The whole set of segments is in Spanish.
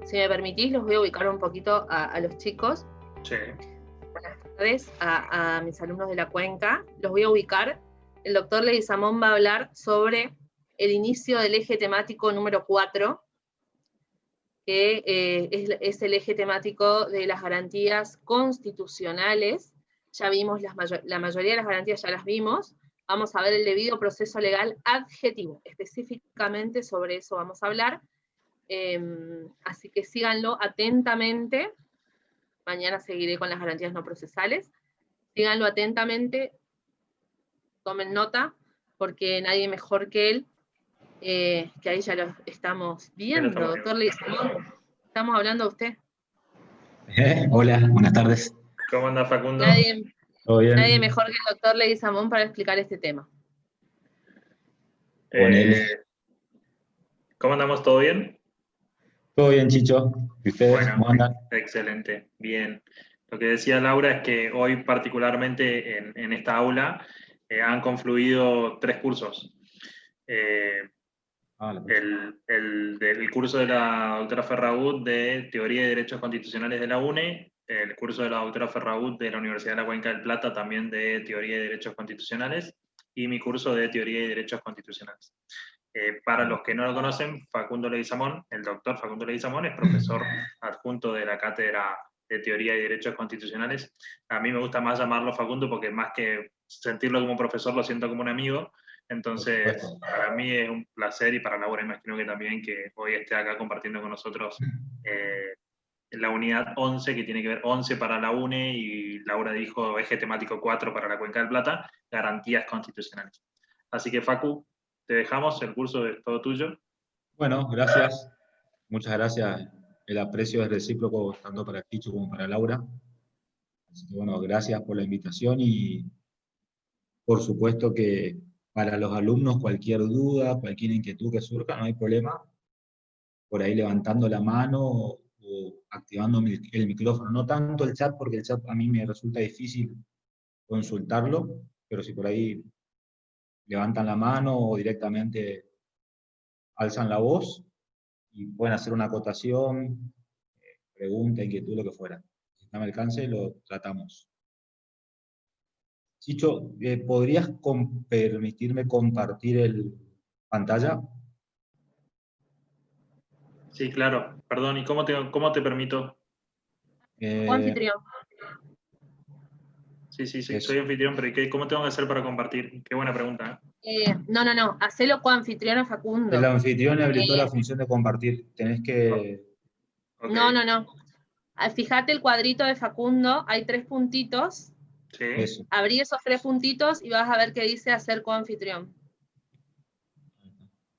Si me permitís, los voy a ubicar un poquito a los chicos. Sí. Buenas tardes a mis alumnos de la Cuenca. Los voy a ubicar. El doctor Leguizamón va a hablar sobre el inicio del eje temático número 4, que es el eje temático de las garantías constitucionales. Ya vimos la mayoría de las garantías, ya las vimos. Vamos a ver el debido proceso legal adjetivo. Específicamente sobre eso vamos a hablar. Así que síganlo atentamente. Mañana seguiré con las garantías no procesales. Síganlo atentamente, tomen nota, porque nadie mejor que él, que ahí ya lo estamos viendo, doctor Leguizamón. Estamos hablando de usted. Hola, buenas tardes. ¿Cómo anda, Facundo? ¿Todo bien? Nadie mejor que el doctor Leguizamón para explicar este tema. ¿Cómo andamos? ¿Todo bien? Todo bien, Chicho. ¿Y ustedes Bueno, cómo andan? excelente, bien. Lo que decía Laura es que hoy particularmente en esta aula han confluido 3 cursos. El curso de la doctora Ferragut de Teoría y Derechos Constitucionales de la UNE, el curso de la doctora Ferragut de la Universidad de la Cuenca del Plata también de Teoría y Derechos Constitucionales, y mi curso de Teoría y Derechos Constitucionales. Para los que no lo conocen, Facundo Leguizamón, el doctor Facundo Leguizamón, es profesor adjunto de la Cátedra de Teoría y Derechos Constitucionales. A mí me gusta más llamarlo Facundo porque más que sentirlo como profesor, lo siento como un amigo. Entonces, para mí es un placer, y para Laura imagino que también, que hoy esté acá compartiendo con nosotros la unidad 11, que tiene que ver 11 para la UNE, y Laura dijo eje temático 4 para la Cuenca del Plata, garantías constitucionales. Así que, Facu, te dejamos, el curso es todo tuyo. Bueno, gracias. Muchas gracias. El aprecio es recíproco tanto para Chicho como para Laura. Así que bueno, gracias por la invitación, y por supuesto que para los alumnos cualquier duda, cualquier inquietud que surja, no hay problema. Por ahí levantando la mano o activando el micrófono. No tanto el chat, porque el chat a mí me resulta difícil consultarlo, pero si por ahí levantan la mano o directamente alzan la voz y pueden hacer una acotación, pregunta, inquietud, lo que fuera. Si está al alcance, lo tratamos. Chicho, ¿podrías permitirme compartir el pantalla? Sí, claro. Perdón, ¿y cómo te permito? Anfitrión. Sí, soy anfitrión, pero ¿cómo tengo que hacer para compartir? Qué buena pregunta. No, hacelo coanfitrión a Facundo. El anfitrión habilitó la función de compartir. Tenés que... Okay. No. Fíjate el cuadrito de Facundo, hay 3 puntitos. Sí. Eso. Abrí esos 3 puntitos y vas a ver que dice hacer coanfitrión.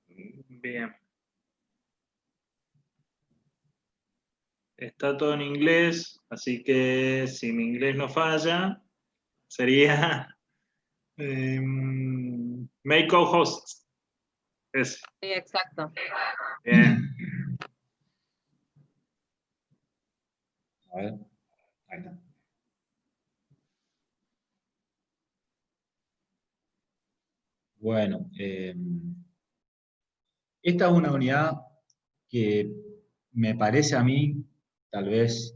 Bien. Está todo en inglés, así que si mi inglés no falla, sería make co-hosts. Sí, exacto. Bien. A ver, ahí está. Bueno, esta es una unidad que me parece a mí, tal vez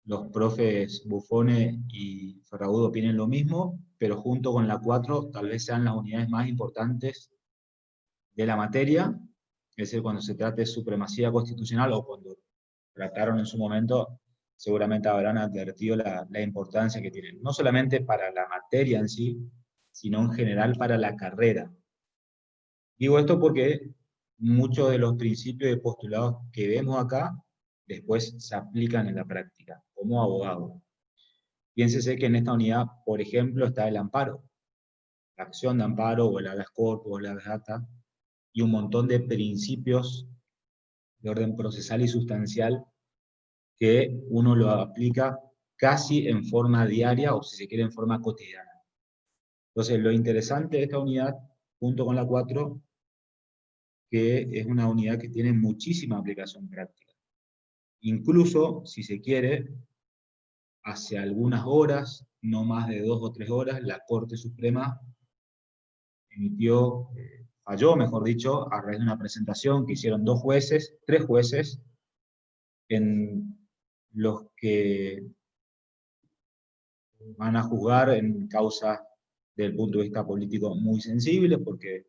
los profes Buffone y Ferragut opinen lo mismo, pero junto con la 4 tal vez sean las unidades más importantes de la materia, es decir, cuando se trate de supremacía constitucional, o cuando trataron en su momento, seguramente habrán advertido la importancia que tienen, no solamente para la materia en sí, sino en general para la carrera. Digo esto porque muchos de los principios y postulados que vemos acá después se aplican en la práctica, como abogado. Piénsese que en esta unidad, por ejemplo, está el amparo, la acción de amparo, o el habeas corpus, o el habeas data, y un montón de principios de orden procesal y sustancial que uno lo aplica casi en forma diaria, o si se quiere en forma cotidiana. Entonces, lo interesante de esta unidad, junto con la 4, que es una unidad que tiene muchísima aplicación práctica. Incluso, si se quiere, hace algunas horas, no más de 2 o 3 horas, la Corte Suprema falló, mejor dicho, a raíz de una presentación que hicieron 3 jueces, en los que van a juzgar en causas desde el punto de vista político muy sensibles, porque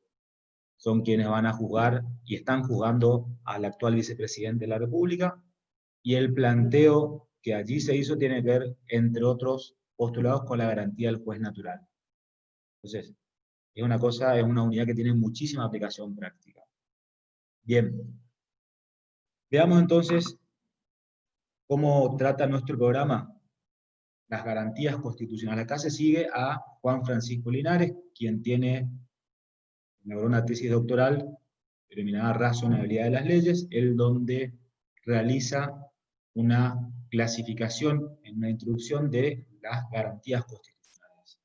son quienes van a juzgar y están juzgando al actual vicepresidente de la República, y el planteo que allí se hizo tiene que ver, entre otros postulados, con la garantía del juez natural. Entonces, es una unidad que tiene muchísima aplicación práctica. Bien, veamos entonces cómo trata nuestro programa las garantías constitucionales. Acá se sigue a Juan Francisco Linares, quien elaboró una tesis doctoral denominada Razonabilidad de las leyes, él donde realiza una clasificación en una introducción de las garantías constitucionales.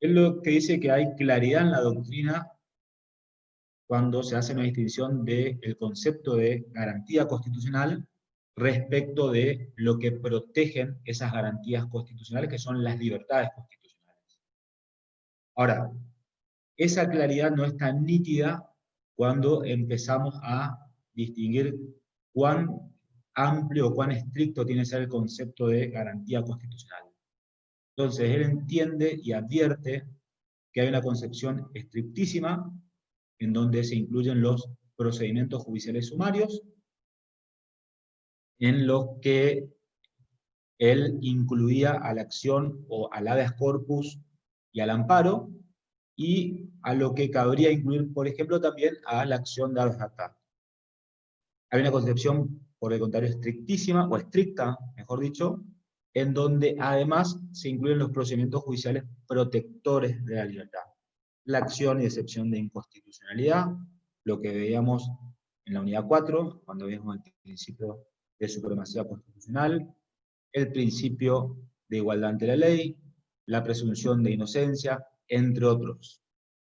Él lo que dice que hay claridad en la doctrina cuando se hace una distinción del concepto de garantía constitucional respecto de lo que protegen esas garantías constitucionales, que son las libertades constitucionales. Ahora, esa claridad no es tan nítida cuando empezamos a distinguir cuán amplio o cuán estricto tiene que ser el concepto de garantía constitucional. Entonces, él entiende y advierte que hay una concepción estrictísima en donde se incluyen los procedimientos judiciales sumarios, en los que él incluía a la acción o al habeas corpus y al amparo, y a lo que cabría incluir, por ejemplo, también a la acción de habeas data. Hay una concepción, por el contrario, estrictísima, o estricta, mejor dicho, en donde además se incluyen los procedimientos judiciales protectores de la libertad. La acción y excepción de inconstitucionalidad, lo que veíamos en la unidad 4, cuando veíamos el principio de supremacía constitucional, el principio de igualdad ante la ley, la presunción de inocencia, entre otros.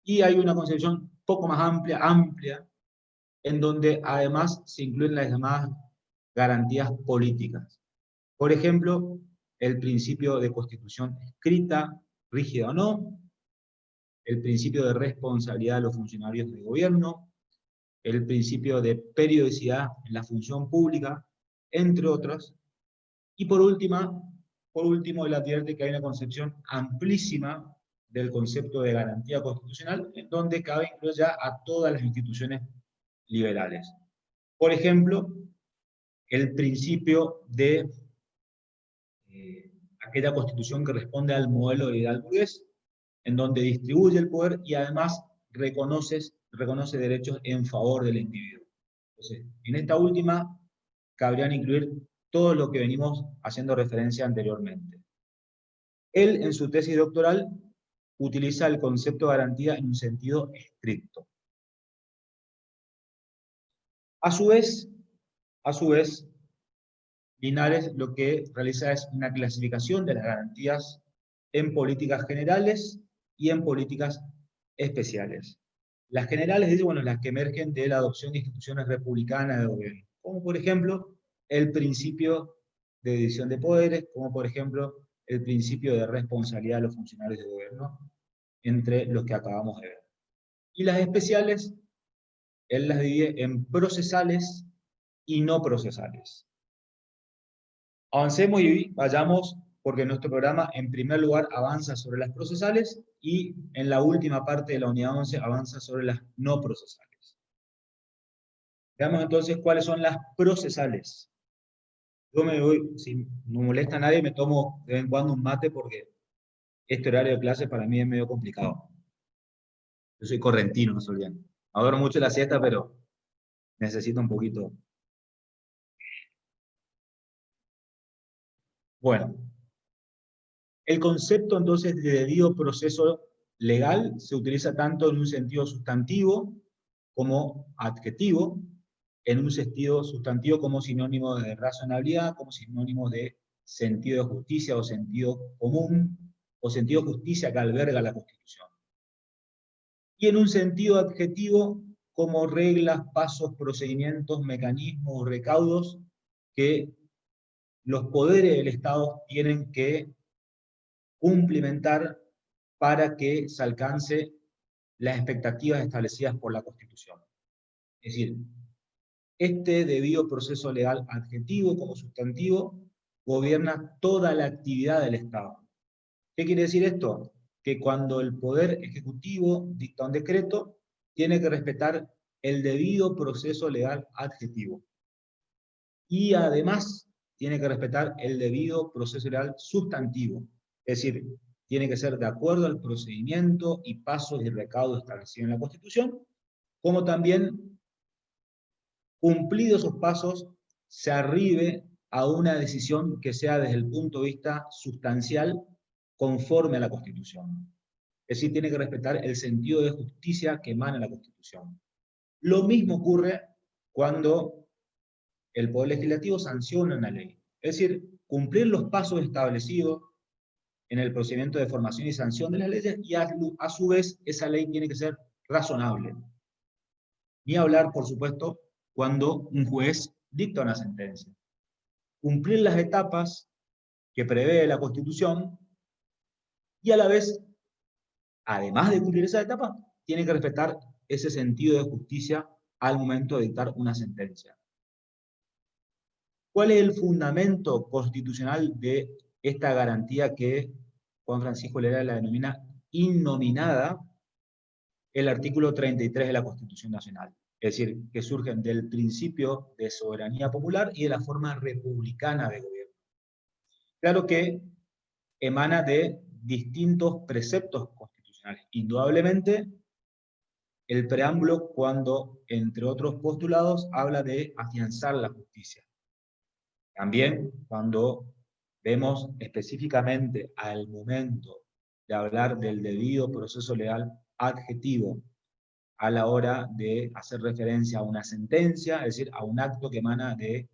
Y hay una concepción poco más amplia, en donde además se incluyen las llamadas garantías políticas. Por ejemplo, el principio de constitución escrita, rígida o no, el principio de responsabilidad de los funcionarios del gobierno, el principio de periodicidad en la función pública, entre otras. Y por último, él advierte que hay una concepción amplísima del concepto de garantía constitucional, en donde cabe incluir ya a todas las instituciones liberales. Por ejemplo, el principio de aquella constitución que responde al modelo ideal burgués, en donde distribuye el poder y además reconoce derechos en favor del individuo. Entonces, en esta última cabrían incluir todo lo que venimos haciendo referencia anteriormente. Él, en su tesis doctoral, utiliza el concepto de garantía en un sentido estricto. A su vez, Linares lo que realiza es una clasificación de las garantías en políticas generales y en políticas especiales. Las generales, dice, bueno, las que emergen de la adopción de instituciones republicanas de gobierno, como por ejemplo el principio de división de poderes, como por ejemplo el principio de responsabilidad de los funcionarios de gobierno, entre los que acabamos de ver. Y las especiales, él las divide en procesales y no procesales. Avancemos y vayamos, porque nuestro programa en primer lugar avanza sobre las procesales y en la última parte de la unidad 11 avanza sobre las no procesales. Veamos entonces cuáles son las procesales. Yo me voy, si no molesta a nadie, me tomo de vez en cuando un mate porque este horario de clase para mí es medio complicado. Yo soy correntino, no se olviden. Adoro mucho la siesta, pero necesito un poquito. Bueno, el concepto entonces de debido proceso legal se utiliza tanto en un sentido sustantivo como adjetivo, en un sentido sustantivo como sinónimo de razonabilidad, como sinónimo de sentido de justicia o sentido común, o sentido de justicia que alberga la Constitución. Y en un sentido adjetivo como reglas, pasos, procedimientos, mecanismos, recaudos que los poderes del Estado tienen que cumplimentar para que se alcance las expectativas establecidas por la Constitución. Es decir, este debido proceso legal adjetivo como sustantivo gobierna toda la actividad del Estado. ¿Qué quiere decir esto? Que cuando el Poder Ejecutivo dicta un decreto, tiene que respetar el debido proceso legal adjetivo. Y además tiene que respetar el debido proceso legal sustantivo. Es decir, tiene que ser de acuerdo al procedimiento y pasos y recaudos establecidos en la Constitución, como también, cumplidos esos pasos, se arribe a una decisión que sea desde el punto de vista sustancial conforme a la Constitución. Es decir, tiene que respetar el sentido de justicia que emana la Constitución. Lo mismo ocurre cuando el Poder Legislativo sanciona una ley. Es decir, cumplir los pasos establecidos en el procedimiento de formación y sanción de las leyes, y a su vez esa ley tiene que ser razonable. Ni hablar, por supuesto, cuando un juez dicta una sentencia. Cumplir las etapas que prevé la Constitución y a la vez, además de cumplir esa etapa, tiene que respetar ese sentido de justicia al momento de dictar una sentencia. ¿Cuál es el fundamento constitucional de esta garantía que Juan Francisco Lera la denomina innominada? El artículo 33 de la Constitución Nacional. Es decir, que surgen del principio de soberanía popular y de la forma republicana de gobierno. Claro que emana de distintos preceptos constitucionales. Indudablemente, el preámbulo, cuando, entre otros postulados, habla de afianzar la justicia. También, cuando vemos específicamente al momento de hablar del debido proceso legal adjetivo, a la hora de hacer referencia a una sentencia, es decir, a un acto que emana de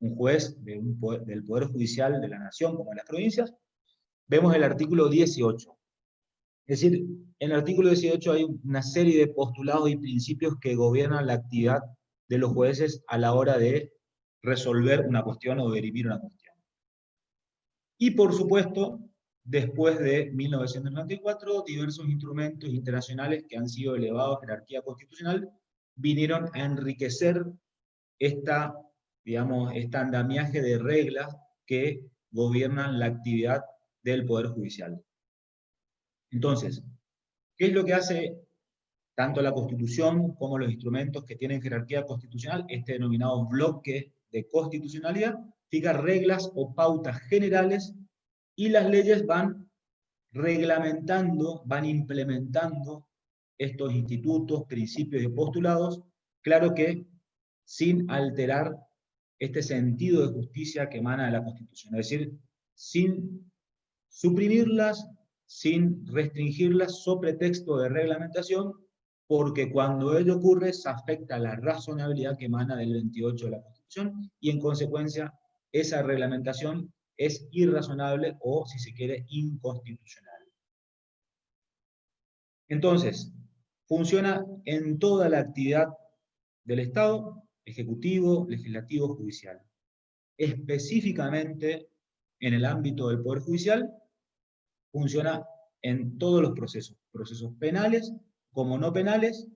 un juez, del Poder Judicial de la Nación, como en las provincias, vemos el artículo 18. Es decir, en el artículo 18 hay una serie de postulados y principios que gobiernan la actividad de los jueces a la hora de resolver una cuestión o dirimir una cuestión. Y por supuesto, después de 1994, diversos instrumentos internacionales que han sido elevados a jerarquía constitucional vinieron a enriquecer este andamiaje de reglas que gobiernan la actividad del Poder Judicial. Entonces, ¿qué es lo que hace tanto la Constitución como los instrumentos que tienen jerarquía constitucional? Este denominado bloque de constitucionalidad fija reglas o pautas generales, y las leyes van reglamentando, van implementando estos institutos, principios y postulados, claro que sin alterar este sentido de justicia que emana de la Constitución, es decir, sin suprimirlas, sin restringirlas sobre pretexto de reglamentación, porque cuando ello ocurre se afecta la razonabilidad que emana del 28 de la Constitución, y en consecuencia esa reglamentación es irrazonable o, si se quiere, inconstitucional. Entonces, funciona en toda la actividad del Estado, ejecutivo, legislativo, judicial. Específicamente en el ámbito del Poder Judicial, funciona en todos los procesos, procesos penales como no penales,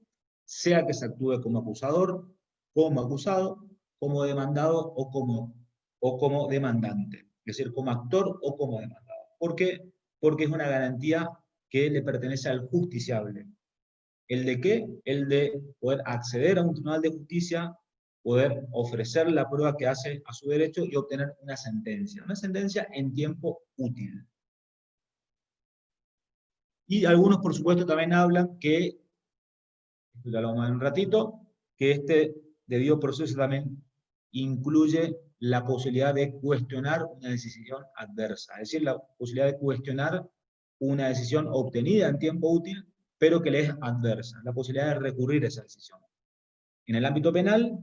sea que se actúe como acusador, como acusado, como demandado o como demandante. Es decir, como actor o como demandado. ¿Por qué? Porque es una garantía que le pertenece al justiciable. ¿El de qué? El de poder acceder a un tribunal de justicia, poder ofrecer la prueba que hace a su derecho y obtener una sentencia en tiempo útil. Y algunos, por supuesto, también hablan que, esto ya lo vamos a ver en un ratito, que este debido proceso también incluye la posibilidad de cuestionar una decisión adversa, es decir, la posibilidad de cuestionar una decisión obtenida en tiempo útil, pero que le es adversa, la posibilidad de recurrir a esa decisión. En el ámbito penal,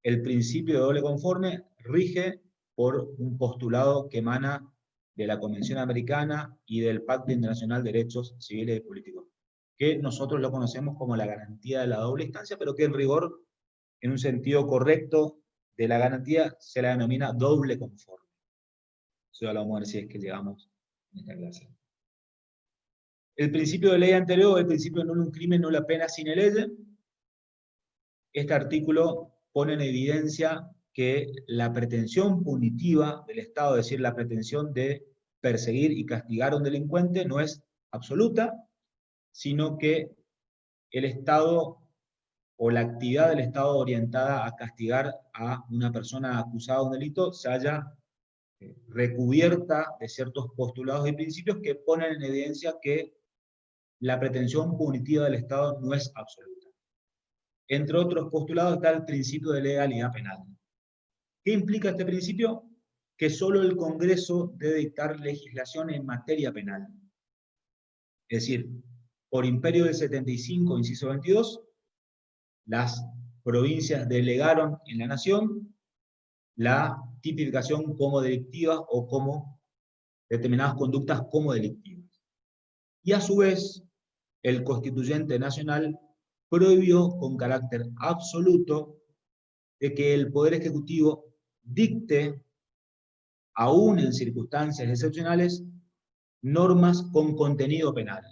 el principio de doble conforme rige por un postulado que emana de la Convención Americana y del Pacto Internacional de Derechos Civiles y Políticos, que nosotros lo conocemos como la garantía de la doble instancia, pero que en rigor, en un sentido correcto de la garantía, se la denomina doble conforme. Eso ya lo vamos a ver si es que llegamos en esta clase. El principio de ley anterior, el principio de nullum crimen, nulla pena sine lege, este artículo pone en evidencia que la pretensión punitiva del Estado, es decir, la pretensión de perseguir y castigar a un delincuente, no es absoluta, sino que el Estado o la actividad del Estado orientada a castigar a una persona acusada de un delito se haya recubierta de ciertos postulados y principios que ponen en evidencia que la pretensión punitiva del Estado no es absoluta. Entre otros postulados está el principio de legalidad penal. ¿Qué implica este principio? Que solo el Congreso debe dictar legislación en materia penal. Es decir, por imperio del 75, inciso 22, las provincias delegaron en la nación la tipificación como delictiva o como determinadas conductas como delictivas. Y a su vez, el Constituyente Nacional prohibió con carácter absoluto de que el Poder Ejecutivo dicte, aún en circunstancias excepcionales, normas con contenido penal.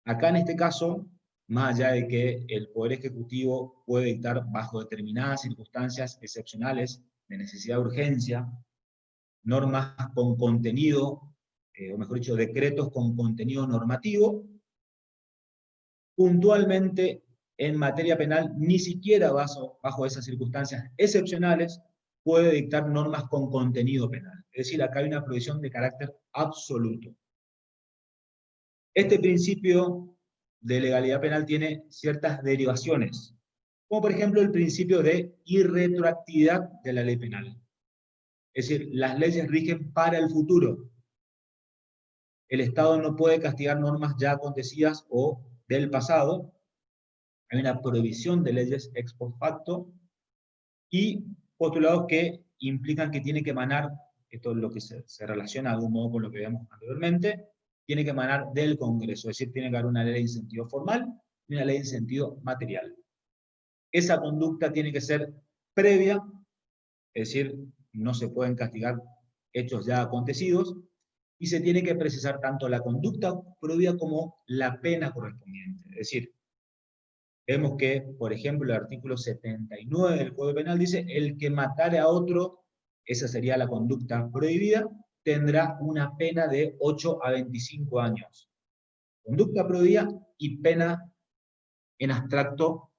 Acá en este caso, más allá de que el Poder Ejecutivo puede dictar bajo determinadas circunstancias excepcionales de necesidad de urgencia, normas con contenido, o mejor dicho, decretos con contenido normativo, puntualmente en materia penal, ni siquiera bajo esas circunstancias excepcionales, puede dictar normas con contenido penal. Es decir, acá hay una prohibición de carácter absoluto. Este principio de legalidad penal tiene ciertas derivaciones, como por ejemplo el principio de irretroactividad de la ley penal. Es decir, las leyes rigen para el futuro. El Estado no puede castigar normas ya acontecidas o del pasado. Hay una prohibición de leyes ex post facto y postulados que implican que tiene que emanar, esto es lo que se relaciona de algún modo con lo que vimos anteriormente, tiene que emanar del Congreso, es decir, tiene que haber una ley en sentido formal y una ley en sentido material. Esa conducta tiene que ser previa, es decir, no se pueden castigar hechos ya acontecidos, y se tiene que precisar tanto la conducta previa como la pena correspondiente. Es decir, vemos que, por ejemplo, el artículo 79 del Código Penal dice, el que matare a otro, esa sería la conducta prohibida, tendrá una pena de 8 a 25 años. Conducta prohibida y pena en abstracto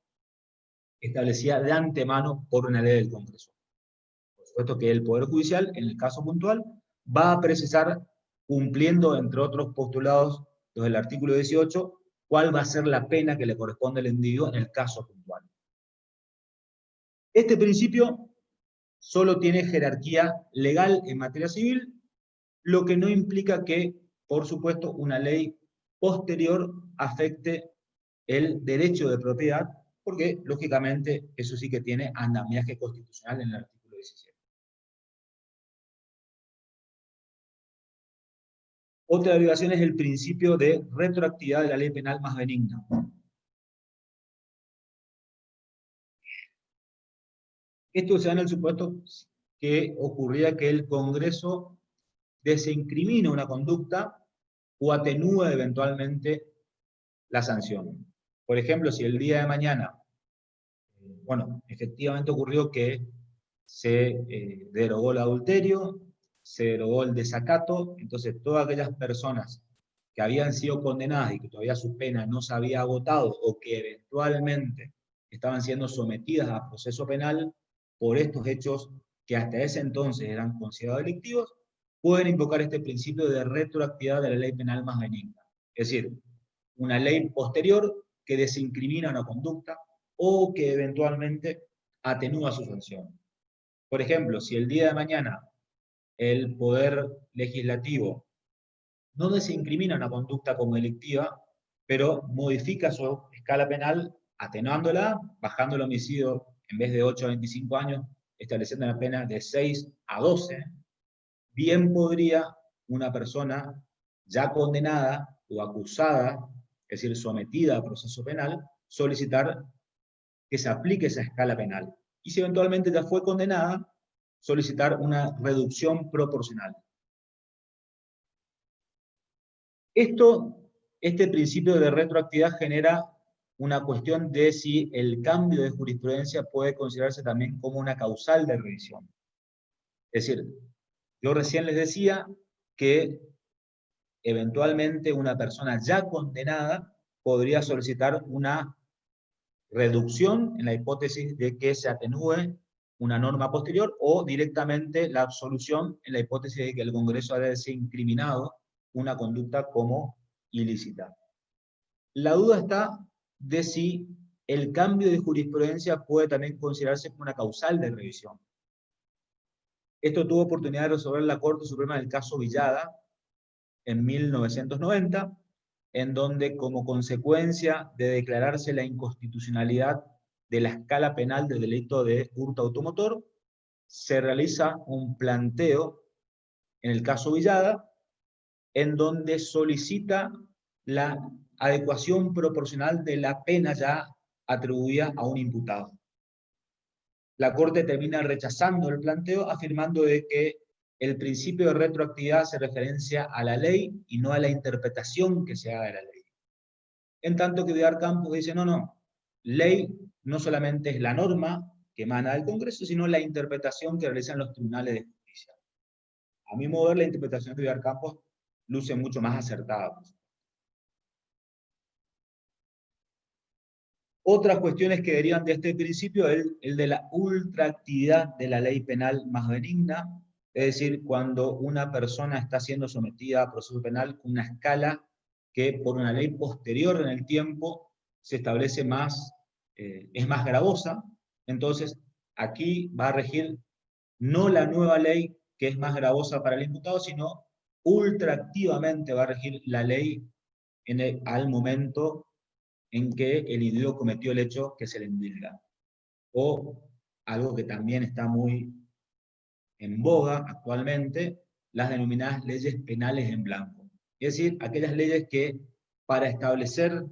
establecida de antemano por una ley del Congreso. Por supuesto que el Poder Judicial, en el caso puntual, va a precisar, cumpliendo, entre otros postulados, los del artículo 18, cuál va a ser la pena que le corresponde al individuo en el caso puntual. Este principio solo tiene jerarquía legal en materia civil, lo que no implica que, por supuesto, una ley posterior afecte el derecho de propiedad, porque, lógicamente, eso sí que tiene andamiaje constitucional en el artículo 17. Otra derivación es el principio de retroactividad de la ley penal más benigna. Esto se da en el supuesto que ocurría que el Congreso desincrimina una conducta o atenúa eventualmente la sanción. Por ejemplo, si el día de mañana, bueno, efectivamente ocurrió que se derogó el adulterio, se derogó el desacato, entonces todas aquellas personas que habían sido condenadas y que todavía su pena no se había agotado o que eventualmente estaban siendo sometidas a proceso penal por estos hechos que hasta ese entonces eran considerados delictivos, pueden invocar este principio de retroactividad de la ley penal más benigna. Es decir, una ley posterior que desincrimina una conducta o que eventualmente atenúa su sanción. Por ejemplo, si el día de mañana el Poder Legislativo no desincrimina una conducta como delictiva, pero modifica su escala penal, atenuándola, bajando el homicidio en vez de 8 a 25 años, estableciendo una pena de 6 a 12, bien podría una persona ya condenada o acusada, es decir, sometida a proceso penal, solicitar que se aplique esa escala penal. Y si eventualmente ya fue condenada, solicitar una reducción proporcional. Este principio de retroactividad genera una cuestión de si el cambio de jurisprudencia puede considerarse también como una causal de revisión. Es decir, yo recién les decía que eventualmente una persona ya condenada podría solicitar una reducción en la hipótesis de que se atenúe una norma posterior, o directamente la absolución en la hipótesis de que el Congreso haya desincriminado una conducta como ilícita. La duda está de si el cambio de jurisprudencia puede también considerarse como una causal de revisión. Esto tuvo oportunidad de resolver la Corte Suprema en el caso Villada en 1990, en donde, como consecuencia de declararse la inconstitucionalidad de la escala penal del delito de hurto automotor, se realiza un planteo en el caso Villada, en donde solicita la adecuación proporcional de la pena ya atribuida a un imputado. La Corte termina rechazando el planteo, afirmando de que el principio de retroactividad se referencia a la ley y no a la interpretación que se haga de la ley. En tanto que Vidal Campos dice, no, ley no solamente es la norma que emana del Congreso, sino la interpretación que realizan los tribunales de justicia. A mi modo de ver, la interpretación de Vidal Campos luce mucho más acertada. Otras cuestiones que derivan de este principio es el de la ultraactividad de la ley penal más benigna, es decir, cuando una persona está siendo sometida a proceso penal con una escala que por una ley posterior en el tiempo se establece más, es más gravosa. Entonces, aquí va a regir no la nueva ley que es más gravosa para el imputado, sino ultraactivamente va a regir la ley al momento en que el individuo cometió el hecho que se le indulga. O algo que también está muy en boga actualmente, las denominadas leyes penales en blanco. Es decir, aquellas leyes que para establecer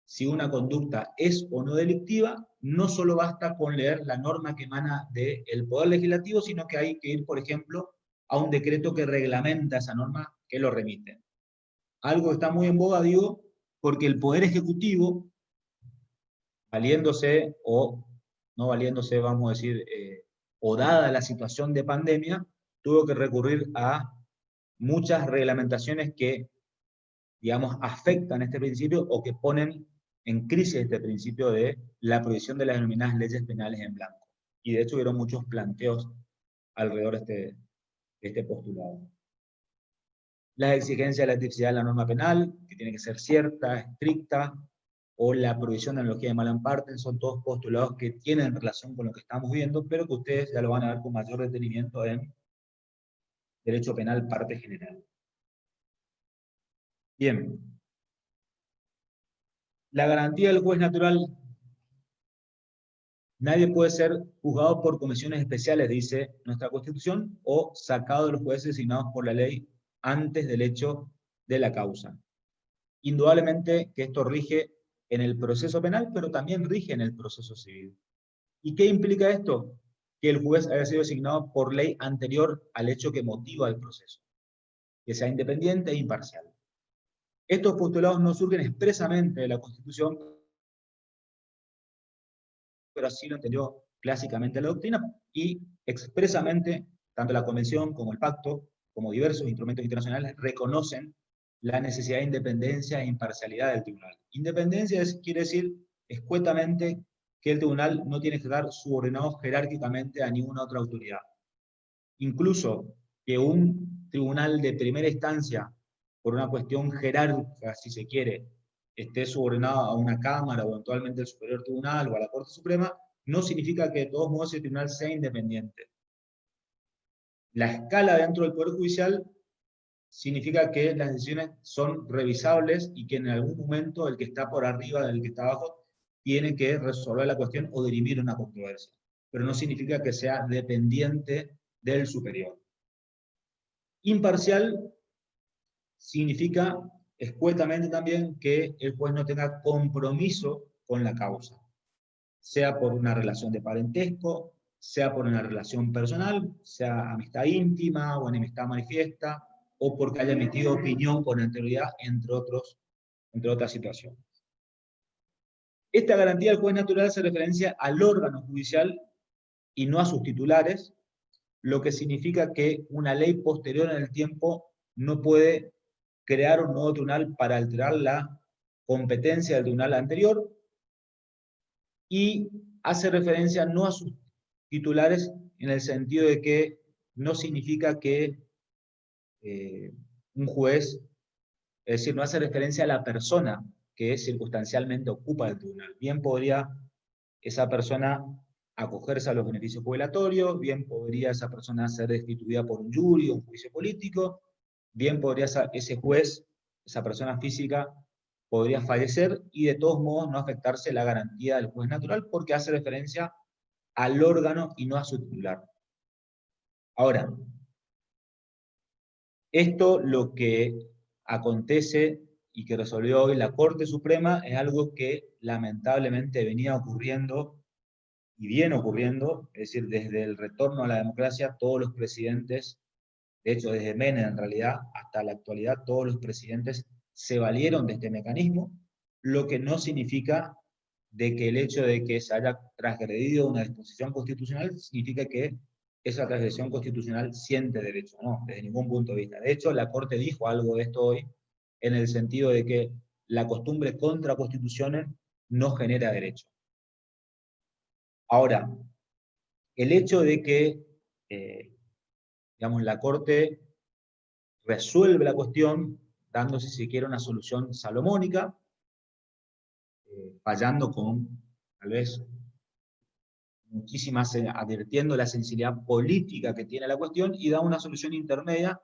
si una conducta es o no delictiva, no solo basta con leer la norma que emana del Poder Legislativo, sino que hay que ir, por ejemplo, a un decreto que reglamenta esa norma que lo remite. Algo que está muy en boga, digo, porque el Poder Ejecutivo, valiéndose o no valiéndose, vamos a decir, o dada la situación de pandemia, tuvo que recurrir a muchas reglamentaciones que, digamos, afectan este principio o que ponen en crisis este principio de la prohibición de las denominadas leyes penales en blanco. Y de hecho hubieron muchos planteos alrededor de este postulado. Las exigencias de la tipicidad de la norma penal, que tiene que ser cierta, estricta, o la prohibición de analogía de mal en parte, son todos postulados que tienen relación con lo que estamos viendo, pero que ustedes ya lo van a ver con mayor detenimiento en Derecho Penal, parte general. Bien. La garantía del juez natural. Nadie puede ser juzgado por comisiones especiales, dice nuestra Constitución, o sacado de los jueces designados por la ley antes del hecho de la causa. Indudablemente que esto rige en el proceso penal, pero también rige en el proceso civil. ¿Y qué implica esto? Que el juez haya sido designado por ley anterior al hecho que motiva el proceso, que sea independiente e imparcial. Estos postulados no surgen expresamente de la Constitución, pero así lo entendió clásicamente la doctrina, y expresamente, tanto la Convención como el Pacto, como diversos instrumentos internacionales, reconocen la necesidad de independencia e imparcialidad del tribunal. Independencia quiere decir escuetamente que el tribunal no tiene que estar subordinado jerárquicamente a ninguna otra autoridad. Incluso que un tribunal de primera instancia, por una cuestión jerárquica, si se quiere, esté subordinado a una Cámara o eventualmente al Superior Tribunal o a la Corte Suprema, no significa que de todos modos ese tribunal sea independiente. La escala dentro del Poder Judicial significa que las decisiones son revisables y que en algún momento el que está por arriba del que está abajo tiene que resolver la cuestión o dirimir una controversia. Pero no significa que sea dependiente del superior. Imparcial significa escuetamente también que el juez no tenga compromiso con la causa, sea por una relación de parentesco, sea por una relación personal, sea amistad íntima o enemistad manifiesta, o porque haya emitido opinión con anterioridad, entre otras situaciones. Esta garantía del juez natural hace referencia al órgano judicial y no a sus titulares, lo que significa que una ley posterior en el tiempo no puede crear un nuevo tribunal para alterar la competencia del tribunal anterior, y hace referencia no a sus titulares en el sentido de que no significa que un juez, es decir, no hace referencia a la persona que circunstancialmente ocupa el tribunal. Bien podría esa persona acogerse a los beneficios jubilatorios, bien podría esa persona ser destituida por un jury o un juicio político, bien podría ese juez, esa persona física, podría fallecer y de todos modos no afectarse la garantía del juez natural porque hace referencia al órgano y no a su titular. Ahora, esto lo que acontece y que resolvió hoy la Corte Suprema es algo que lamentablemente venía ocurriendo y viene ocurriendo, es decir, desde el retorno a la democracia, todos los presidentes, de hecho desde Menem en realidad hasta la actualidad, todos los presidentes se valieron de este mecanismo, lo que no significa de que el hecho de que se haya transgredido una disposición constitucional significa que esa transgresión constitucional siente derecho, no, desde ningún punto de vista. De hecho, la Corte dijo algo de esto hoy, en el sentido de que la costumbre contra constituciones no genera derecho. Ahora, el hecho de que, digamos, la Corte resuelve la cuestión dando, si se quiere, una solución salomónica, fallando con, tal vez, muchísimas, advirtiendo la sensibilidad política que tiene la cuestión, y da una solución intermedia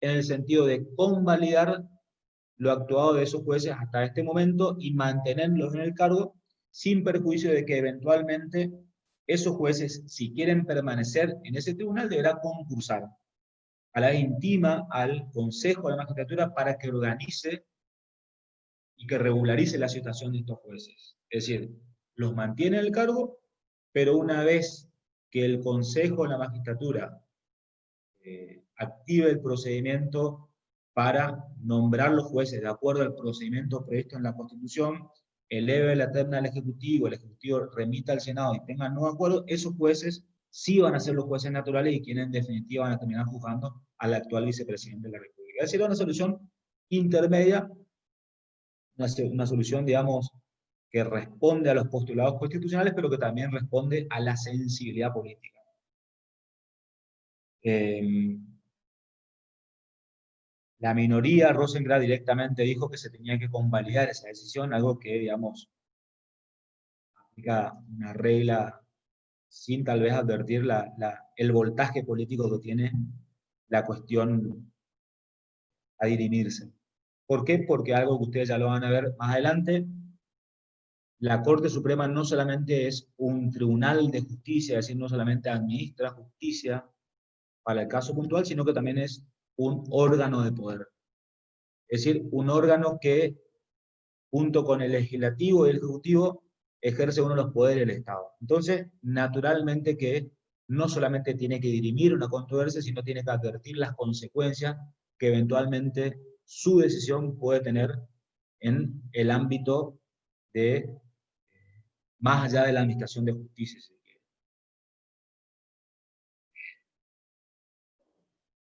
en el sentido de convalidar lo actuado de esos jueces hasta este momento y mantenerlos en el cargo sin perjuicio de que eventualmente esos jueces, si quieren permanecer en ese tribunal, deberán concursar a la intima al Consejo de la Magistratura para que organice y que regularice la situación de estos jueces. Es decir, los mantiene en el cargo, pero una vez que el Consejo de la Magistratura active el procedimiento para nombrar los jueces de acuerdo al procedimiento previsto en la Constitución, eleve la terna al Ejecutivo, el Ejecutivo remita al Senado y tengan nuevo acuerdo, esos jueces sí van a ser los jueces naturales y quienes en definitiva van a terminar juzgando al actual vicepresidente de la República. Es decir, una solución intermedia, una solución, digamos, que responde a los postulados constitucionales, pero que también responde a la sensibilidad política. La minoría, Rosengrad directamente dijo que se tenía que convalidar esa decisión, algo que, digamos, aplica una regla sin tal vez advertir el voltaje político que tiene la cuestión a dirimirse. ¿Por qué? Porque algo que ustedes ya lo van a ver más adelante, la Corte Suprema no solamente es un tribunal de justicia, es decir, no solamente administra justicia para el caso puntual, sino que también es un órgano de poder. Es decir, un órgano que, junto con el legislativo y el ejecutivo, ejerce uno de los poderes del Estado. Entonces, naturalmente que no solamente tiene que dirimir una controversia, sino tiene que advertir las consecuencias que eventualmente su decisión puede tener en el ámbito de, más allá de la administración de justicia.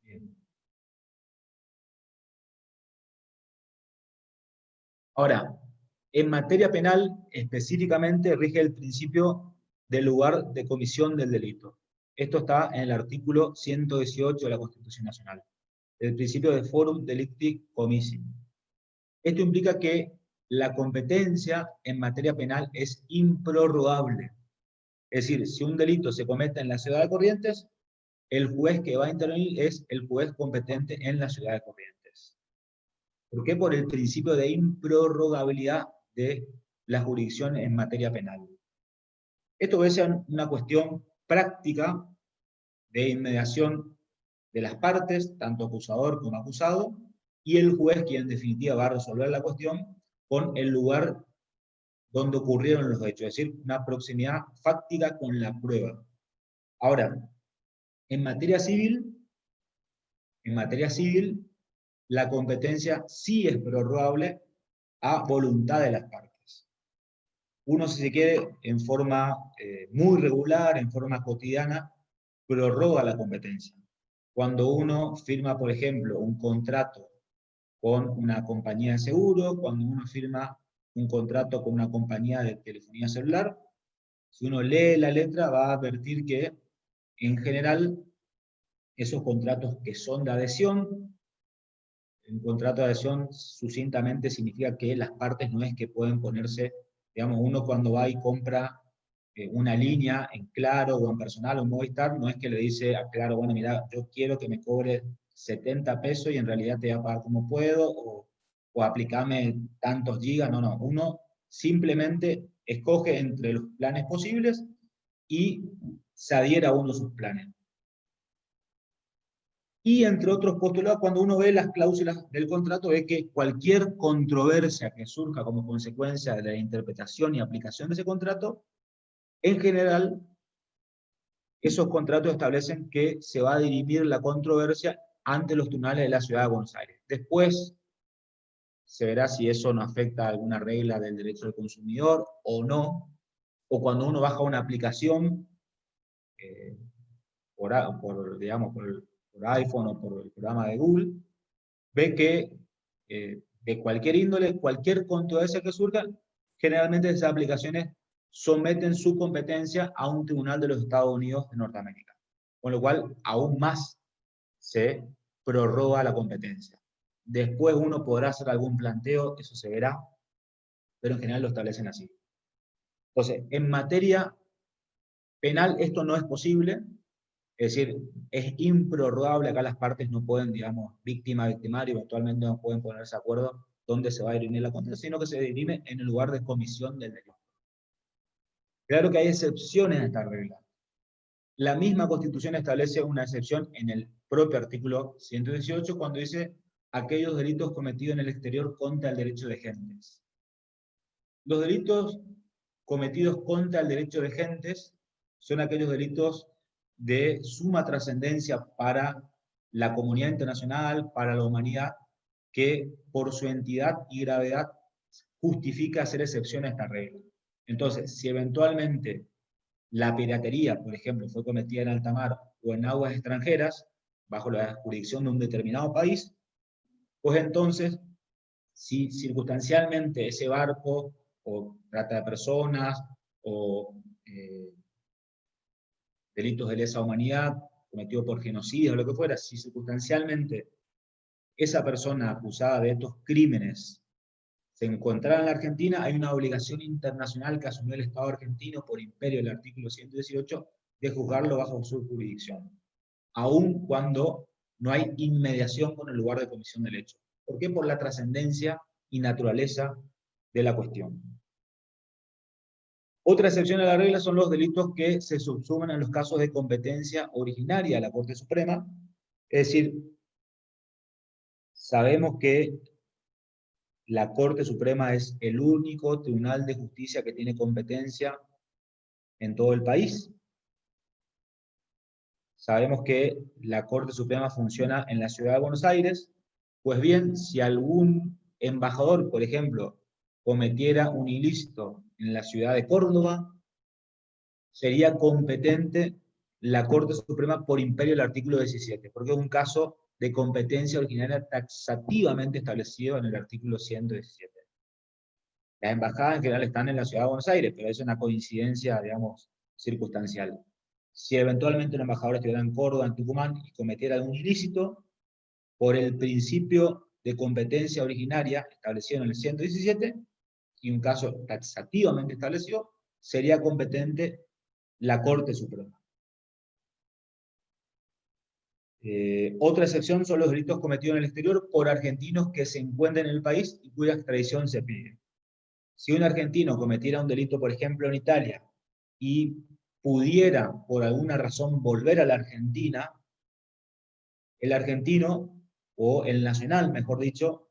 Bien. Ahora, en materia penal, específicamente, rige el principio del lugar de comisión del delito. Esto está en el artículo 118 de la Constitución Nacional. El principio de forum delicti commissi. Esto implica que la competencia en materia penal es improrrogable. Es decir, si un delito se comete en la ciudad de Corrientes, el juez que va a intervenir es el juez competente en la ciudad de Corrientes. ¿Por qué? Por el principio de improrrogabilidad de la jurisdicción en materia penal. Esto es una cuestión práctica de inmediación de las partes, tanto acusador como acusado, y el juez quien en definitiva va a resolver la cuestión con el lugar donde ocurrieron los hechos, es decir, una proximidad fáctica con la prueba. Ahora, en materia civil, la competencia sí es prorrogable a voluntad de las partes. uno, si se quiere, en forma muy regular, en forma cotidiana, prorroga la competencia. Cuando uno firma, por ejemplo, un contrato con una compañía de seguro, cuando uno firma un contrato con una compañía de telefonía celular, si uno lee la letra va a advertir que, en general, esos contratos que son de adhesión, un contrato de adhesión sucintamente significa que las partes no es que pueden ponerse, digamos, uno cuando va y compra una línea en Claro o en Personal o en Movistar, no es que le dice a Claro, bueno, mira, yo quiero que me cobre 70 pesos y en realidad te voy a pagar como puedo, o aplicame tantos gigas, no, uno simplemente escoge entre los planes posibles y se adhiere a uno de sus planes. Y entre otros postulados, cuando uno ve las cláusulas del contrato, ve que cualquier controversia que surja como consecuencia de la interpretación y aplicación de ese contrato, en general, esos contratos establecen que se va a dirimir la controversia ante los tribunales de la Ciudad de Buenos Aires. Después se verá si eso no afecta a alguna regla del derecho del consumidor o no, o cuando uno baja una aplicación por iPhone o por el programa de Google, ve que de cualquier índole, cualquier controversia que surja, generalmente esas aplicaciones someten su competencia a un tribunal de los Estados Unidos de Norteamérica, con lo cual aún más se prorroga la competencia. Después uno podrá hacer algún planteo, eso se verá, pero en general lo establecen así. Entonces, en materia penal esto no es posible, es decir, es improrrogable, acá las partes no pueden, digamos, víctima, victimario, eventualmente no pueden ponerse de acuerdo dónde se va a dirimir la condena, sino que se dirime en el lugar de comisión del delito. Claro que hay excepciones a esta regla. La misma Constitución establece una excepción en el propio artículo 118 cuando dice aquellos delitos cometidos en el exterior contra el derecho de gentes. Los delitos cometidos contra el derecho de gentes son aquellos delitos de suma trascendencia para la comunidad internacional, para la humanidad, que por su entidad y gravedad justifica hacer excepción a esta regla. Entonces, si eventualmente la piratería, por ejemplo, fue cometida en alta mar o en aguas extranjeras, bajo la jurisdicción de un determinado país, pues entonces, si circunstancialmente ese barco, o trata de personas, o delitos de lesa humanidad, cometido por genocidio o lo que fuera, si circunstancialmente esa persona acusada de estos crímenes se encontrara en la Argentina, hay una obligación internacional que asumió el Estado argentino por imperio del artículo 118 de juzgarlo bajo su jurisdicción, aun cuando no hay inmediación con el lugar de comisión del hecho. ¿Por qué? Por la trascendencia y naturaleza de la cuestión. Otra excepción a la regla son los delitos que se subsumen en los casos de competencia originaria de la Corte Suprema, es decir, sabemos que la Corte Suprema es el único tribunal de justicia que tiene competencia en todo el país. Sabemos que la Corte Suprema funciona en la Ciudad de Buenos Aires. Pues bien, si algún embajador, por ejemplo, cometiera un ilícito en la ciudad de Córdoba, sería competente la Corte Suprema por imperio del artículo 17, porque es un caso de competencia originaria taxativamente establecido en el artículo 117. Las embajadas en general están en la Ciudad de Buenos Aires, pero es una coincidencia, digamos, circunstancial. Si eventualmente un embajador estuviera en Córdoba, en Tucumán, y cometiera algún ilícito, por el principio de competencia originaria establecido en el 117, y un caso taxativamente establecido, sería competente la Corte Suprema. Otra excepción son los delitos cometidos en el exterior por argentinos que se encuentren en el país y cuya extradición se pide. Si un argentino cometiera un delito, por ejemplo, en Italia, y pudiera, por alguna razón, volver a la Argentina, el argentino, o el nacional, mejor dicho,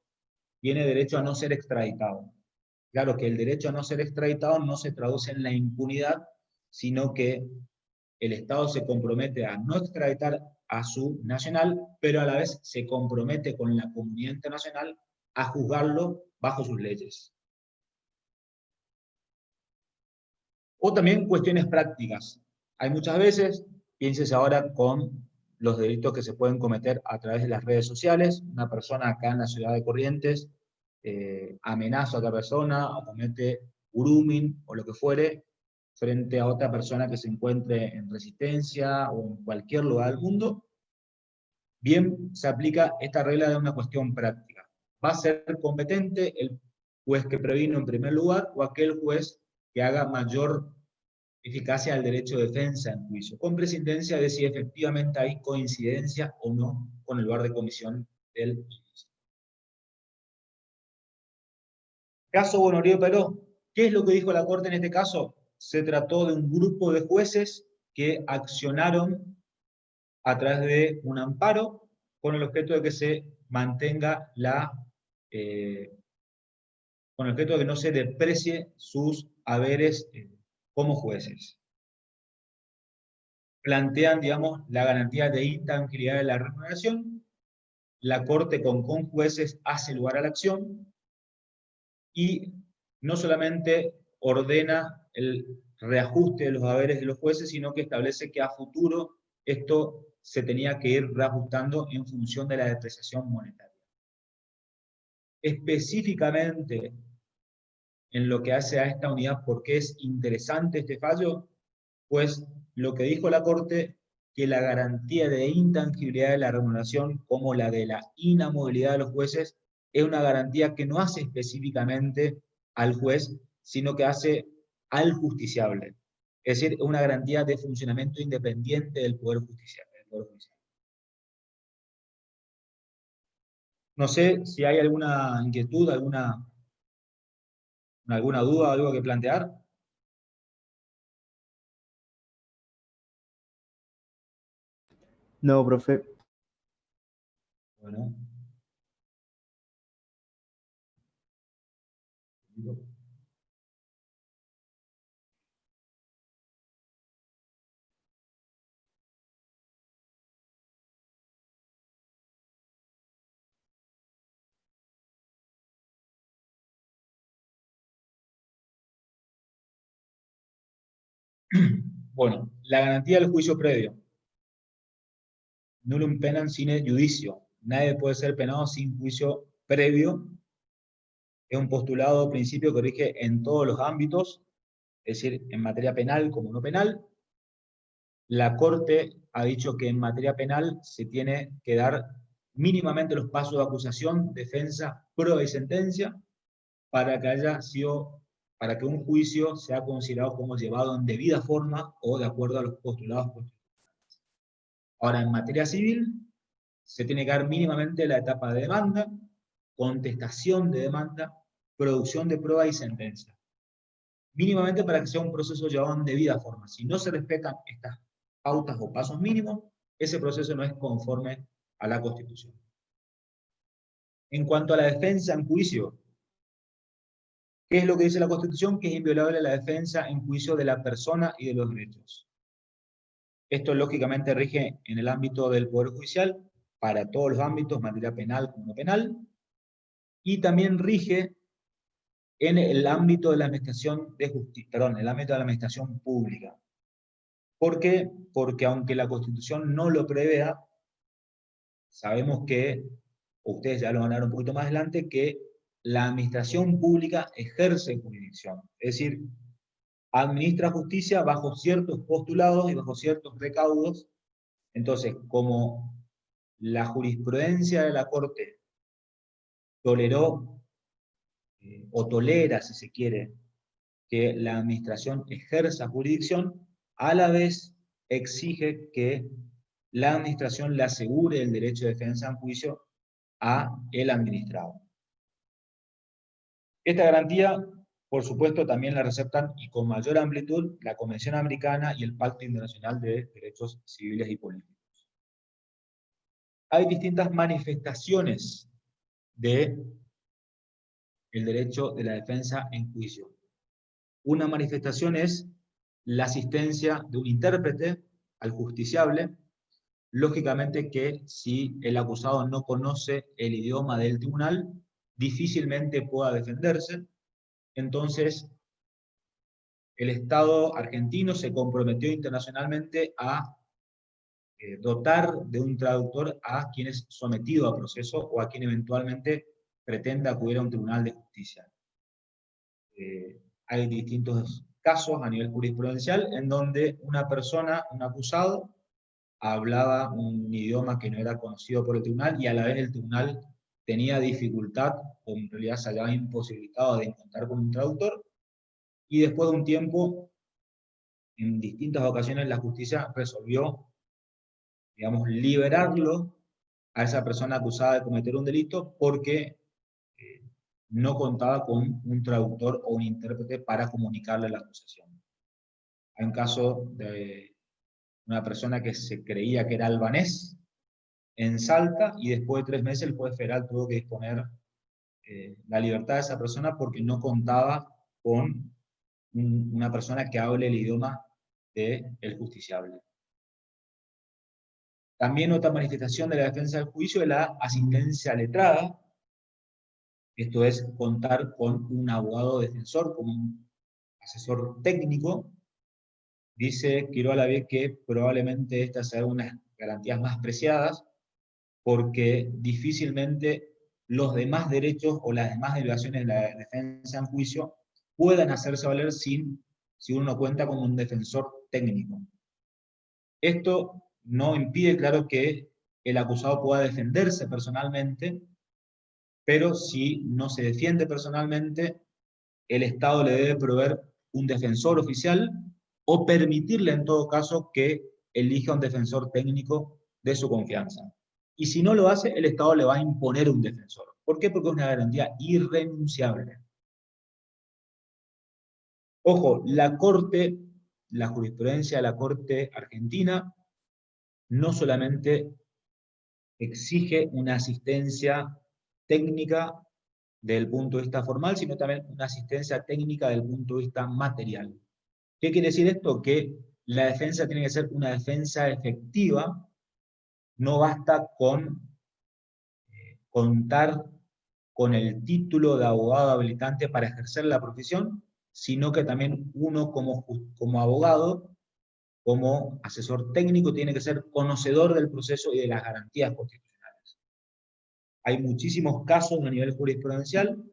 tiene derecho a no ser extraditado. Claro que el derecho a no ser extraditado no se traduce en la impunidad, sino que el Estado se compromete a no extraditar a su nacional, pero a la vez se compromete con la comunidad internacional a juzgarlo bajo sus leyes. O también cuestiones prácticas. Hay muchas veces, piénsese ahora con los delitos que se pueden cometer a través de las redes sociales. Una persona acá en la ciudad de Corrientes amenaza a otra persona o comete grooming o lo que fuere frente a otra persona que se encuentre en Resistencia o en cualquier lugar del mundo. Bien, se aplica esta regla de una cuestión práctica. Va a ser competente el juez que previno en primer lugar o aquel juez que haga mayor eficacia al derecho de defensa en juicio, con presidencia de si efectivamente hay coincidencia o no con el lugar de comisión del juicio. Caso Bonorio Peró, ¿qué es lo que dijo la Corte en este caso? Se trató de un grupo de jueces que accionaron a través de un amparo con el objeto de que se mantenga con el objeto de que no se desprecie sus haberes como jueces. Plantean, digamos, la garantía de intangibilidad de la remuneración, la Corte con jueces hace lugar a la acción, y no solamente ordena el reajuste de los haberes de los jueces, sino que establece que a futuro esto se tenía que ir reajustando en función de la depreciación monetaria. Específicamente en lo que hace a esta unidad, ¿por qué es interesante este fallo? Pues lo que dijo la Corte, que la garantía de intangibilidad de la remuneración, como la de la inamovilidad de los jueces, es una garantía que no hace específicamente al juez, sino que hace al justiciable. Es decir, una garantía de funcionamiento independiente del Poder Judicial. No sé si hay alguna inquietud, alguna duda, algo que plantear. No, profe. Bueno. Bueno, la garantía del juicio previo. Nullum penam sine judicio. Nadie puede ser penado sin juicio previo. Es un postulado, principio que rige en todos los ámbitos, es decir, en materia penal como no penal. La Corte ha dicho que en materia penal se tiene que dar mínimamente los pasos de acusación, defensa, prueba y sentencia para que un juicio sea considerado como llevado en debida forma o de acuerdo a los postulados constitucionales. Ahora, en materia civil, se tiene que dar mínimamente la etapa de demanda, contestación de demanda, producción de prueba y sentencia. Mínimamente para que sea un proceso llevado en debida forma. Si no se respetan estas pautas o pasos mínimos, ese proceso no es conforme a la Constitución. En cuanto a la defensa en juicio, ¿qué es lo que dice la Constitución? Que es inviolable la defensa en juicio de la persona y de los derechos. Esto lógicamente rige en el ámbito del Poder Judicial, para todos los ámbitos, materia penal como no penal, y también rige en el ámbito de la administración de justicia, perdón, el ámbito de la administración pública. ¿Por qué? Porque aunque la Constitución no lo prevea, sabemos que, ustedes ya lo van a ver un poquito más adelante, que la administración pública ejerce jurisdicción. Es decir, administra justicia bajo ciertos postulados y bajo ciertos recaudos. Entonces, como la jurisprudencia de la Corte toleró, o tolera, si se quiere, que la administración ejerza jurisdicción, a la vez exige que la administración le asegure el derecho de defensa en juicio a el administrado. Esta garantía, por supuesto, también la receptan, y con mayor amplitud, la Convención Americana y el Pacto Internacional de Derechos Civiles y Políticos. Hay distintas manifestaciones del derecho de la defensa en juicio. Una manifestación es la asistencia de un intérprete al justiciable. Lógicamente que si el acusado no conoce el idioma del tribunal, difícilmente pueda defenderse. Entonces, el Estado argentino se comprometió internacionalmente a dotar de un traductor a quien es sometido a proceso o a quien eventualmente pretenda acudir a un tribunal de justicia. Hay distintos casos a nivel jurisprudencial en donde una persona, un acusado, hablaba un idioma que no era conocido por el tribunal y a la vez el tribunal tenía dificultad, o en realidad se había imposibilitado de contar con un traductor, y después de un tiempo, en distintas ocasiones, la justicia resolvió, digamos, liberarlo a esa persona acusada de cometer un delito porque no contaba con un traductor o un intérprete para comunicarle la acusación. Hay un caso de una persona que se creía que era albanés en Salta, y después de 3 meses el juez federal tuvo que disponer la libertad de esa persona porque no contaba con una persona que hable el idioma del justiciable. También otra manifestación de la defensa del juicio es la asistencia letrada. Esto es contar con un abogado defensor, como un asesor técnico. Dice Quiroga Lavie que probablemente estas sean unas garantías más preciadas, porque difícilmente los demás derechos o las demás derivaciones de la defensa en juicio puedan hacerse valer si uno no cuenta con un defensor técnico. Esto no impide, claro, que el acusado pueda defenderse personalmente, pero si no se defiende personalmente, el Estado le debe proveer un defensor oficial o permitirle en todo caso que elija un defensor técnico de su confianza. Y si no lo hace, el Estado le va a imponer un defensor. ¿Por qué? Porque es una garantía irrenunciable. Ojo, la Corte, la jurisprudencia de la Corte argentina, no solamente exige una asistencia técnica desde el punto de vista formal, sino también una asistencia técnica desde el punto de vista material. ¿Qué quiere decir esto? Que la defensa tiene que ser una defensa efectiva, no basta con contar con el título de abogado habilitante para ejercer la profesión, sino que también uno como abogado, como asesor técnico, tiene que ser conocedor del proceso y de las garantías constitucionales. Hay muchísimos casos a nivel jurisprudencial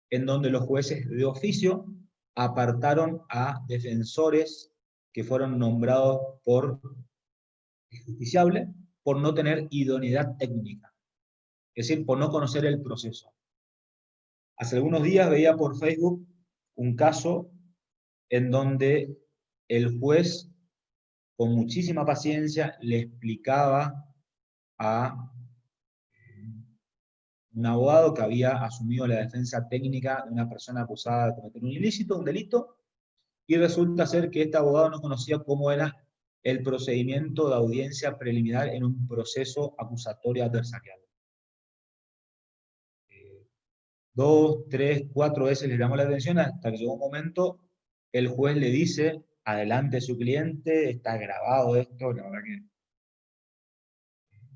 en donde los jueces de oficio apartaron a defensores que fueron nombrados por el justiciable por no tener idoneidad técnica, es decir, por no conocer el proceso. Hace algunos días veía por Facebook un caso en donde el juez, con muchísima paciencia, le explicaba a un abogado que había asumido la defensa técnica de una persona acusada de cometer un ilícito, un delito, y resulta ser que este abogado no conocía cómo era el procedimiento de audiencia preliminar en un proceso acusatorio adversarial. 2, 3, 4 veces le llamó la atención hasta que llegó un momento, el juez le dice, adelante su cliente, está grabado esto, la verdad que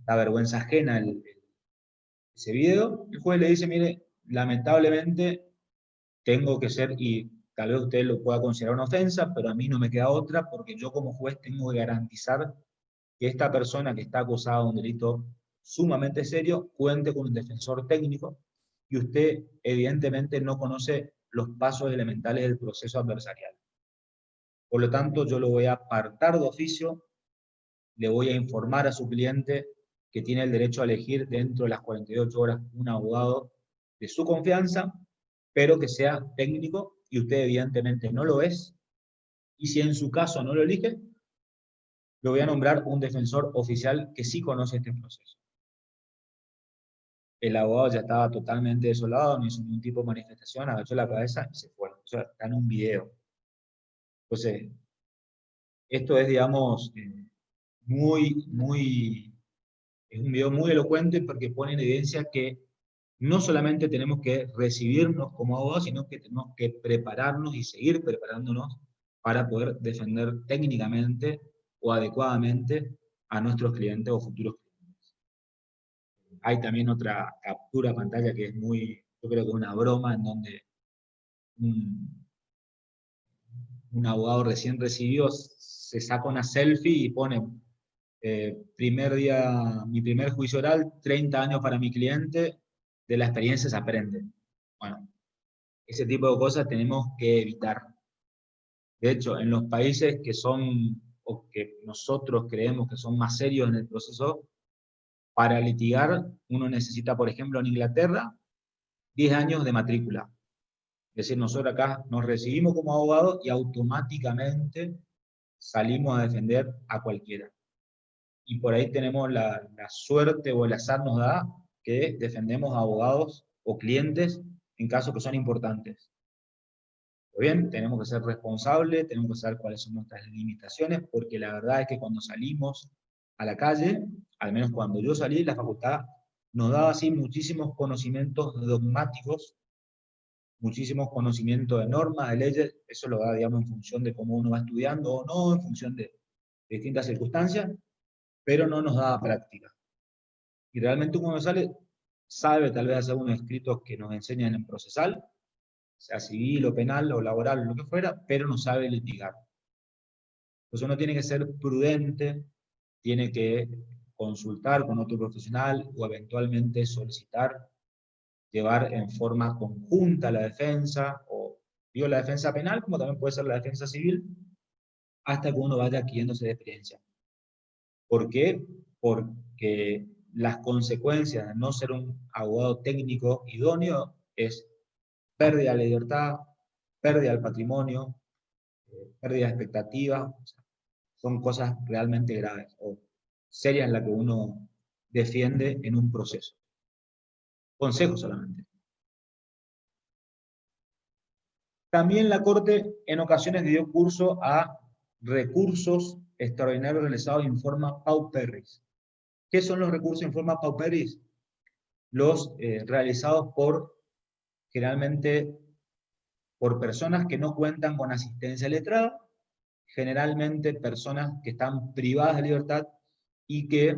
da vergüenza ajena ese video. El juez le dice, mire, lamentablemente tengo que ser, y tal vez usted lo pueda considerar una ofensa, pero a mí no me queda otra, porque yo como juez tengo que garantizar que esta persona que está acusada de un delito sumamente serio cuente con un defensor técnico, y usted evidentemente no conoce los pasos elementales del proceso adversarial. Por lo tanto, yo lo voy a apartar de oficio, le voy a informar a su cliente que tiene el derecho a elegir dentro de las 48 horas un abogado de su confianza, pero que sea técnico, y usted evidentemente no lo es, y si en su caso no lo elige, lo voy a nombrar un defensor oficial que sí conoce este proceso. El abogado ya estaba totalmente desolado, no hizo ningún tipo de manifestación, agachó la cabeza y se fue. O sea, está en un video. Entonces, esto es, digamos, es un video muy elocuente porque pone en evidencia que no solamente tenemos que recibirnos como abogados, sino que tenemos que prepararnos y seguir preparándonos para poder defender técnicamente o adecuadamente a nuestros clientes o futuros clientes. Hay también otra captura de pantalla que es yo creo que es una broma, en donde un un abogado recién recibido se saca una selfie y pone, primer día, mi primer juicio oral, 30 años para mi cliente, de la experiencia se aprende. Bueno, ese tipo de cosas tenemos que evitar. De hecho, en los países que son, o que nosotros creemos que son más serios en el proceso, para litigar uno necesita, por ejemplo, en Inglaterra, 10 años de matrícula. Es decir, nosotros acá nos recibimos como abogados y automáticamente salimos a defender a cualquiera. Y por ahí tenemos la suerte o el azar nos da que defendemos a abogados o clientes en casos que son importantes. Bien, tenemos que ser responsables, tenemos que saber cuáles son nuestras limitaciones, porque la verdad es que cuando salimos a la calle, al menos cuando yo salí, la facultad nos daba así muchísimos conocimientos dogmáticos, muchísimos conocimientos de normas, de leyes, eso lo da, digamos, en función de cómo uno va estudiando o no, en función de distintas circunstancias, pero no nos daba práctica. Y realmente uno sale, sabe tal vez hacer unos escritos que nos enseñan en procesal, sea civil o penal o laboral o lo que fuera, pero no sabe litigar. Entonces uno tiene que ser prudente, tiene que consultar con otro profesional o eventualmente solicitar llevar en forma conjunta la defensa, o digo la defensa penal, como también puede ser la defensa civil, hasta que uno vaya adquiriéndose de experiencia. ¿Por qué? Porque las consecuencias de no ser un abogado técnico idóneo es pérdida de la libertad, pérdida del patrimonio, pérdida de expectativas, o sea, son cosas realmente graves o serias en las que uno defiende en un proceso. Consejo solamente. También la Corte en ocasiones dio curso a recursos extraordinarios realizados en forma pauperis. ¿Qué son los recursos en forma pauperis? Los realizados generalmente por personas que no cuentan con asistencia letrada, generalmente personas que están privadas de libertad y que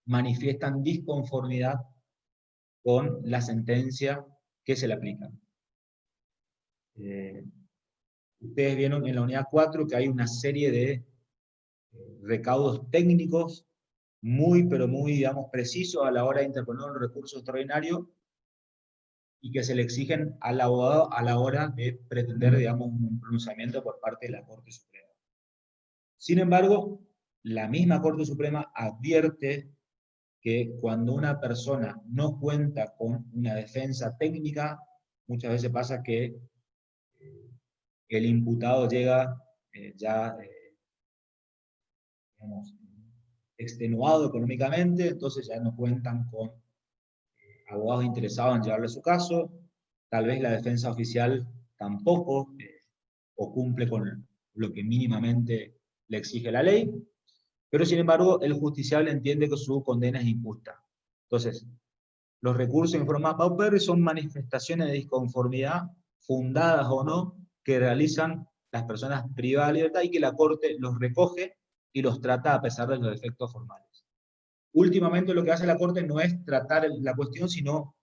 manifiestan disconformidad con la sentencia que se le aplica. Ustedes vieron en la unidad 4 que hay una serie de recaudos técnicos pero muy, digamos, precisos a la hora de interponer un recurso extraordinario y que se le exigen al abogado a la hora de pretender, digamos, un pronunciamiento por parte de la Corte Suprema. Sin embargo, la misma Corte Suprema advierte que cuando una persona no cuenta con una defensa técnica, muchas veces pasa que el imputado llega digamos, extenuado económicamente, entonces ya no cuentan con abogados interesados en llevarle su caso, tal vez la defensa oficial tampoco o cumple con lo que mínimamente le exige la ley, pero sin embargo el justiciable entiende que su condena es injusta. Entonces, los recursos en forma pauperis son manifestaciones de disconformidad, fundadas o no, que realizan las personas privadas de libertad y que la Corte los recoge y los trata a pesar de los efectos formales. Últimamente lo que hace la Corte no es tratar la cuestión, sino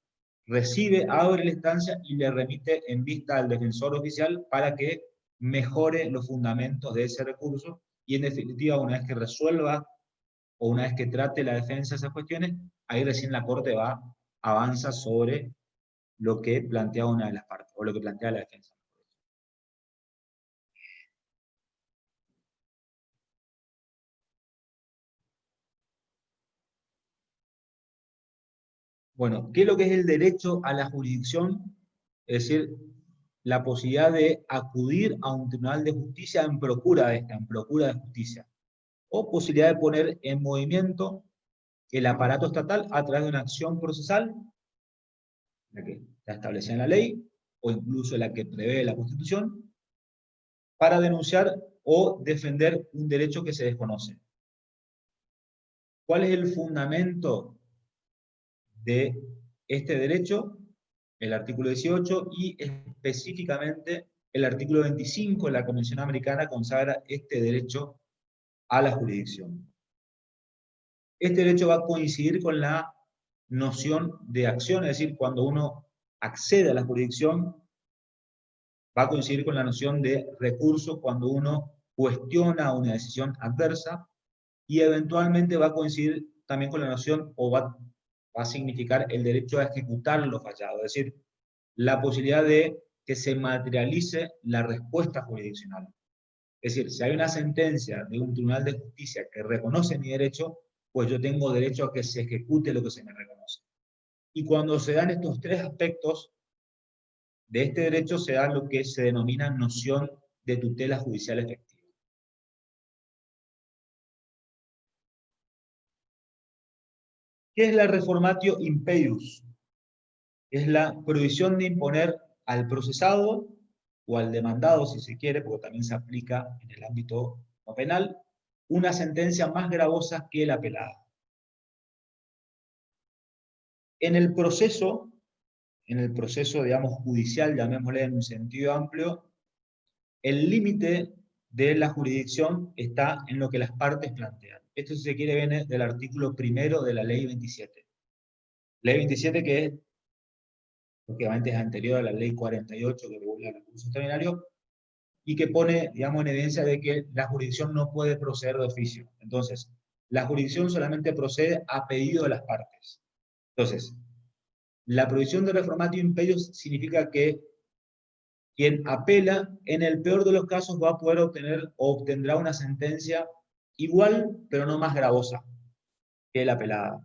recibe, abre la instancia y le remite en vista al defensor oficial para que mejore los fundamentos de ese recurso y en definitiva una vez que resuelva o una vez que trate la defensa de esas cuestiones, ahí recién la Corte avanza sobre lo que plantea una de las partes o lo que plantea la defensa. Bueno, ¿qué es lo que es el derecho a la jurisdicción? Es decir, la posibilidad de acudir a un tribunal de justicia en procura de justicia. O posibilidad de poner en movimiento el aparato estatal a través de una acción procesal, la que está establecida en la ley, o incluso la que prevé la Constitución, para denunciar o defender un derecho que se desconoce. ¿Cuál es el fundamento de este derecho? El artículo 18 y específicamente el artículo 25 de la Convención Americana consagra este derecho a la jurisdicción. Este derecho va a coincidir con la noción de acción, es decir, cuando uno accede a la jurisdicción, va a coincidir con la noción de recurso cuando uno cuestiona una decisión adversa, y eventualmente va a coincidir también con la noción, o va a significar el derecho a ejecutar lo fallado, es decir, la posibilidad de que se materialice la respuesta jurisdiccional. Es decir, si hay una sentencia de un tribunal de justicia que reconoce mi derecho, pues yo tengo derecho a que se ejecute lo que se me reconoce. Y cuando se dan estos tres aspectos de este derecho, se da lo que se denomina noción de tutela judicial efectiva. ¿Qué es la reformatio impedius? Es la prohibición de imponer al procesado o al demandado, si se quiere, porque también se aplica en el ámbito no penal, una sentencia más gravosa que la apelada. En el proceso, digamos, judicial, llamémosle en un sentido amplio, el límite de la jurisdicción está en lo que las partes plantean. Esto, si se quiere, viene del artículo 1 de la Ley 27. Ley 27 que es, obviamente es anterior a la Ley 48 que regula el recurso extraordinario, y que pone, digamos, en evidencia de que la jurisdicción no puede proceder de oficio. Entonces, la jurisdicción solamente procede a pedido de las partes. Entonces, la prohibición de reformatio impedius significa que quien apela, en el peor de los casos, va a poder obtener o obtendrá una sentencia igual, pero no más gravosa que la apelada.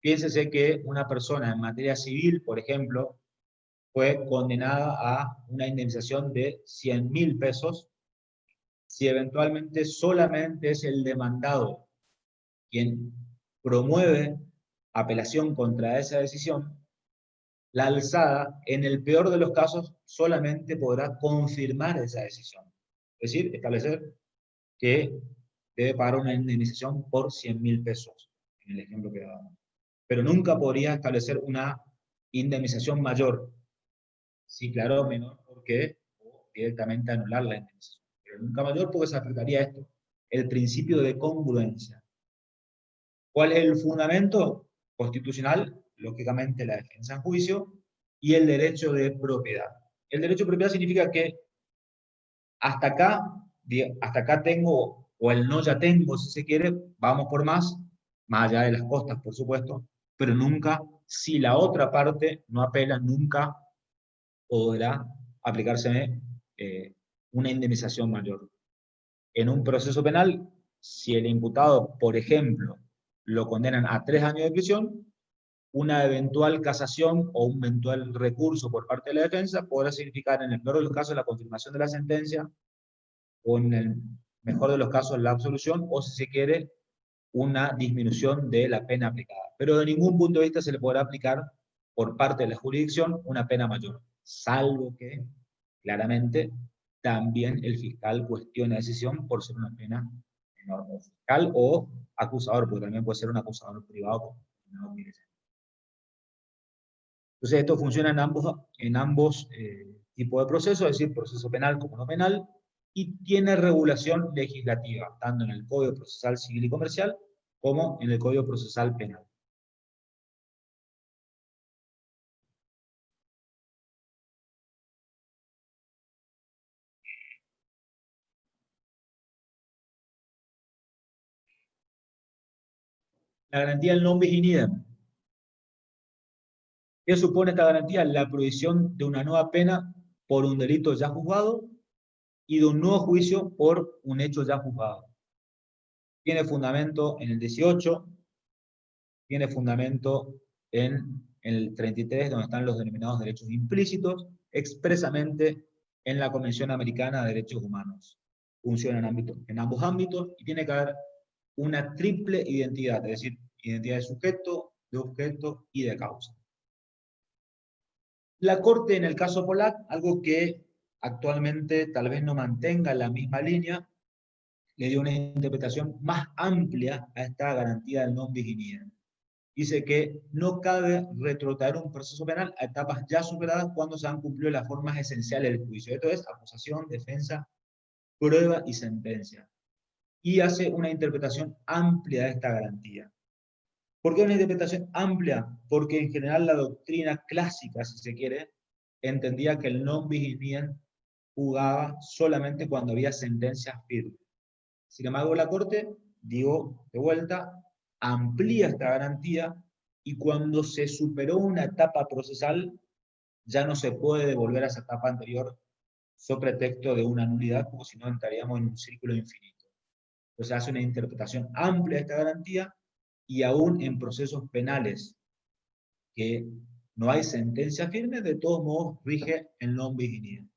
Piénsese que una persona en materia civil, por ejemplo, fue condenada a una indemnización de 100.000 pesos. Si eventualmente solamente es el demandado quien promueve apelación contra esa decisión, la alzada, en el peor de los casos, solamente podrá confirmar esa decisión. Es decir, establecer que debe pagar una indemnización por 100.000 pesos, en el ejemplo que dábamos. Pero nunca podría establecer una indemnización mayor. Sí, claro, menor, porque directamente anular la indemnización. Pero nunca mayor porque se aplicaría esto, el principio de congruencia. ¿Cuál es el fundamento constitucional? Lógicamente la defensa en juicio y el derecho de propiedad. El derecho de propiedad significa que hasta acá tengo, o el no ya tengo, si se quiere, vamos por más allá de las costas, por supuesto, pero nunca, si la otra parte no apela, nunca podrá aplicárseme una indemnización mayor. En un proceso penal, si el imputado, por ejemplo, lo condenan a 3 años de prisión, una eventual casación o un eventual recurso por parte de la defensa podrá significar, en el peor de los casos, la confirmación de la sentencia, o en el mejor de los casos, la absolución, o si se quiere, una disminución de la pena aplicada. Pero de ningún punto de vista se le podrá aplicar por parte de la jurisdicción una pena mayor, salvo que, claramente, también el fiscal cuestione la decisión por ser una pena menor, o fiscal o acusador, porque también puede ser un acusador privado. Entonces esto funciona en ambos tipos de procesos, es decir, proceso penal como no penal, y tiene regulación legislativa, tanto en el Código Procesal Civil y Comercial como en el Código Procesal Penal. La garantía del non bis in idem. ¿Qué supone esta garantía? La prohibición de una nueva pena por un delito ya juzgado y de un nuevo juicio por un hecho ya juzgado. Tiene fundamento en el 18, tiene fundamento en el 33, donde están los denominados derechos implícitos, expresamente en la Convención Americana de Derechos Humanos. Funciona en ambos ámbitos y tiene que haber una triple identidad, es decir, identidad de sujeto, de objeto y de causa. La Corte, en el caso Pollack, algo que actualmente tal vez no mantenga la misma línea, le dio una interpretación más amplia a esta garantía del non bis in idem. Dice que no cabe retrotraer un proceso penal a etapas ya superadas cuando se han cumplido las formas esenciales del juicio. Esto es acusación, defensa, prueba y sentencia. Y hace una interpretación amplia de esta garantía. ¿Por qué una interpretación amplia? Porque en general la doctrina clásica, si se quiere, entendía que el non bis in idem juzgaba solamente cuando había sentencias firmes. Sin embargo, la Corte, digo de vuelta, amplía esta garantía y cuando se superó una etapa procesal, ya no se puede devolver a esa etapa anterior sobre pretexto de una nulidad, porque si no entraríamos en un círculo infinito. Entonces hace una interpretación amplia de esta garantía y aún en procesos penales que no hay sentencia firme, de todos modos rige el non bis in idem.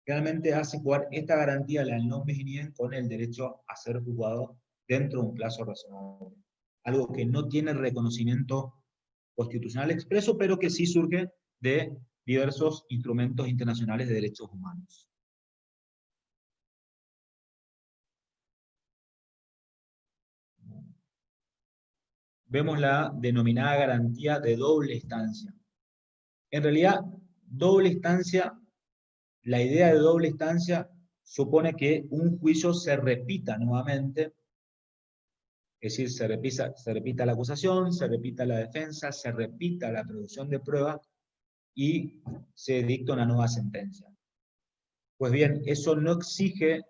Realmente hace jugar esta garantía, la del non bis in idem, con el derecho a ser juzgado dentro de un plazo razonable. Algo que no tiene reconocimiento constitucional expreso, pero que sí surge de diversos instrumentos internacionales de derechos humanos. Vemos la denominada garantía de doble instancia. En realidad, doble instancia, la idea de doble instancia supone que un juicio se repita nuevamente, es decir, se repita la acusación, se repita la defensa, se repita la producción de pruebas y se dicta una nueva sentencia. Pues bien, eso no exige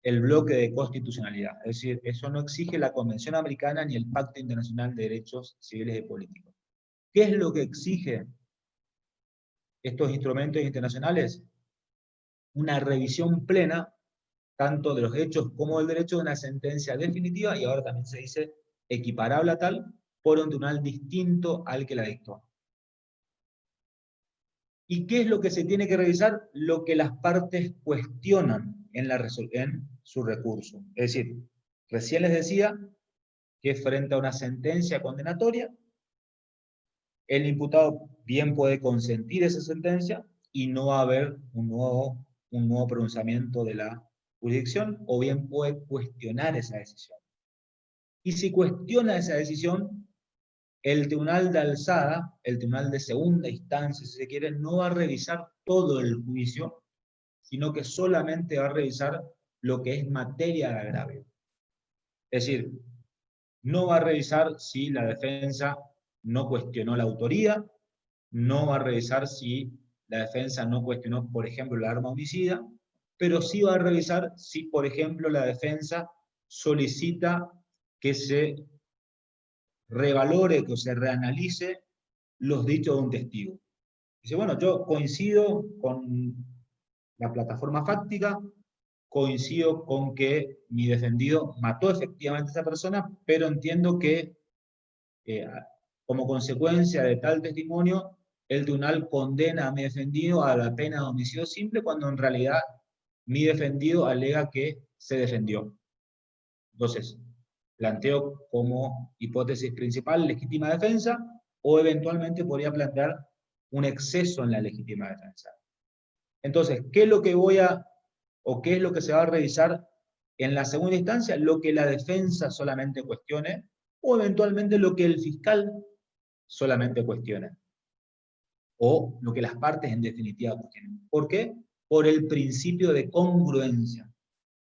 el bloque de constitucionalidad, es decir, eso no exige la Convención Americana ni el Pacto Internacional de Derechos Civiles y Políticos. ¿Qué es lo que exige estos instrumentos internacionales? Una revisión plena, tanto de los hechos como del derecho, de una sentencia definitiva, y ahora también se dice equiparable a tal, por un tribunal distinto al que la dictó. ¿Y qué es lo que se tiene que revisar? Lo que las partes cuestionan en su recurso. Es decir, recién les decía que frente a una sentencia condenatoria, el imputado bien puede consentir esa sentencia y no va a haber un nuevo pronunciamiento de la jurisdicción, o bien puede cuestionar esa decisión. Y si cuestiona esa decisión, el tribunal de alzada, el tribunal de segunda instancia, si se quiere, no va a revisar todo el juicio, sino que solamente va a revisar lo que es materia de agravio. Es decir, no va a revisar si la defensa no cuestionó la autoría, no va a revisar si la defensa no cuestionó, por ejemplo, la arma homicida, pero sí va a revisar si, por ejemplo, la defensa solicita que se revalore, que se reanalice los dichos de un testigo. Dice, bueno, yo coincido con la plataforma fáctica, coincido con que mi defendido mató efectivamente a esa persona, pero entiendo que como consecuencia de tal testimonio, el tribunal condena a mi defendido a la pena de homicidio simple, cuando en realidad mi defendido alega que se defendió. Entonces, planteo como hipótesis principal legítima defensa, o eventualmente podría plantear un exceso en la legítima defensa. Entonces, ¿qué es lo que qué es lo que se va a revisar en la segunda instancia? Lo que la defensa solamente cuestione, o eventualmente lo que el fiscal solamente cuestione, o lo que las partes en definitiva cuestionen. ¿Por qué? Por el principio de congruencia.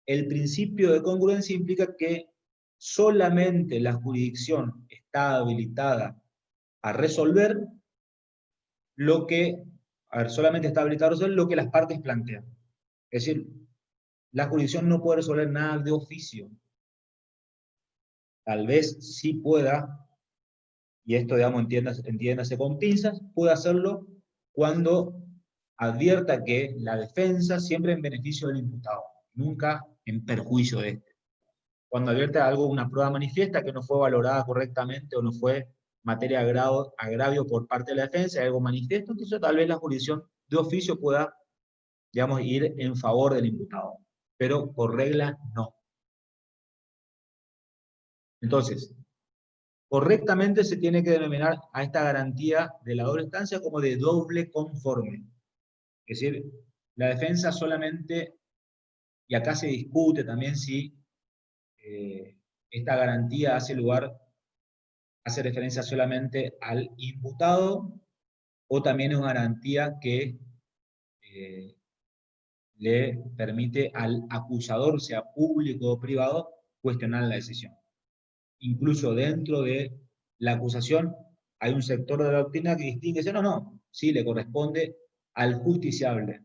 El principio de congruencia implica que solamente la jurisdicción está habilitada a resolver lo que, solamente está habilitada a resolver lo que las partes plantean. Es decir, la jurisdicción no puede resolver nada de oficio. Tal vez sí pueda, y esto, digamos, entiéndase con pinzas, puede hacerlo cuando advierta que la defensa siempre en beneficio del imputado, nunca en perjuicio de este. Cuando advierte algo, una prueba manifiesta que no fue valorada correctamente o no fue materia de agravio por parte de la defensa, algo manifiesto, entonces tal vez la jurisdicción de oficio pueda, digamos, ir en favor del imputado, pero por regla no. Entonces, correctamente se tiene que denominar a esta garantía de la doble instancia como de doble conforme. Es decir, la defensa solamente, y acá se discute también si esta garantía hace referencia solamente al imputado, o también es una garantía que le permite al acusador, sea público o privado, cuestionar la decisión. Incluso dentro de la acusación hay un sector de la doctrina que distingue, dice, no, sí, le corresponde al justiciable.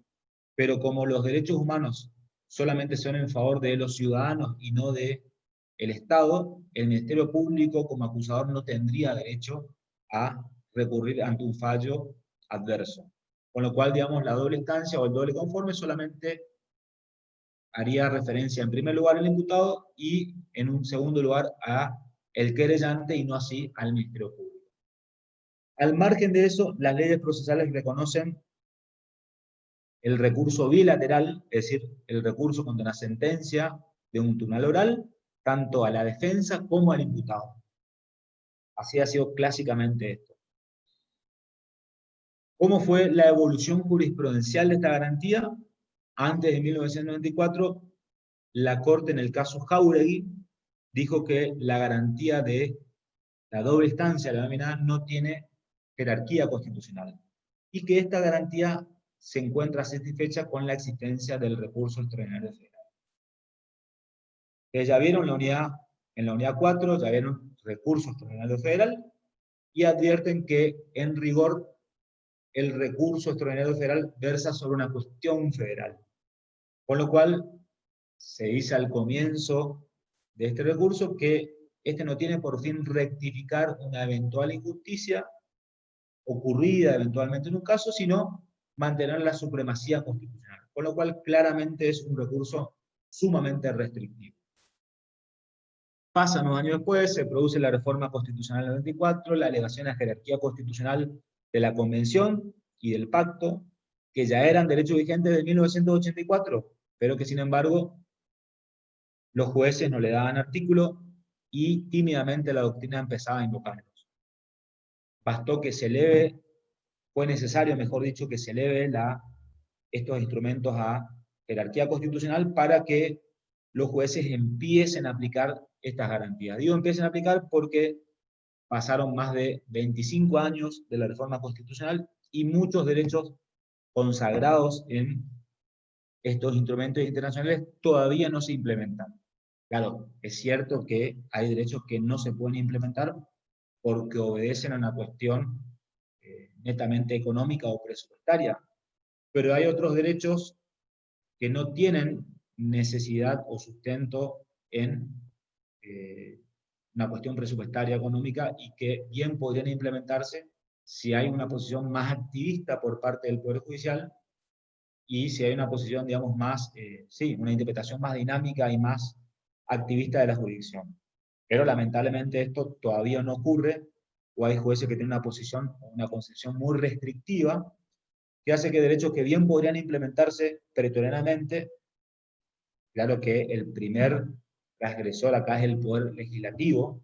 pero como los derechos humanos solamente son en favor de los ciudadanos y no de el Estado, el Ministerio Público como acusador no tendría derecho a recurrir ante un fallo adverso. Con lo cual, digamos, la doble instancia o el doble conforme solamente haría referencia en primer lugar al imputado y en un segundo lugar a el querellante y no así al Ministerio Público. Al margen de eso, las leyes procesales reconocen el recurso bilateral, es decir, el recurso contra una sentencia de un tribunal oral, tanto a la defensa como al imputado. Así ha sido clásicamente esto. ¿Cómo fue la evolución jurisprudencial de esta garantía? Antes de 1994, la Corte en el caso Jáuregui dijo que la garantía de la doble instancia, la denominada, no tiene jerarquía constitucional y que esta garantía se encuentra satisfecha con la existencia del recurso extraordinario federal. Ya vieron en la unidad 4, ya vieron recurso extraordinario federal y advierten que en rigor el recurso extraordinario federal versa sobre una cuestión federal. Con lo cual, se dice al comienzo de este recurso que este no tiene por fin rectificar una eventual injusticia ocurrida eventualmente en un caso, sino mantener la supremacía constitucional. Con lo cual, claramente es un recurso sumamente restrictivo. Pasan unos años después, se produce la reforma constitucional del 94, la elevación a jerarquía constitucional de la Convención y del Pacto, que ya eran derechos vigentes de 1984, pero que sin embargo los jueces no le daban artículo y tímidamente la doctrina empezaba a invocarlos. Bastó que se eleve, fue necesario, mejor dicho, que se eleve estos instrumentos a jerarquía constitucional para que los jueces empiecen a aplicar estas garantías. Digo empiecen a aplicar porque pasaron más de 25 años de la reforma constitucional y muchos derechos consagrados en estos instrumentos internacionales todavía no se implementan. Claro, es cierto que hay derechos que no se pueden implementar porque obedecen a una cuestión netamente económica o presupuestaria, pero hay otros derechos que no tienen necesidad o sustento en una cuestión presupuestaria económica y que bien podrían implementarse si hay una posición más activista por parte del Poder Judicial y si hay una posición, digamos, más, sí, una interpretación más dinámica y más activista de la jurisdicción. Pero lamentablemente esto todavía no ocurre, o hay jueces que tienen una posición, una concepción muy restrictiva, que hace que derechos que bien podrían implementarse pretorianamente, claro que el primer transgresor acá es el Poder Legislativo,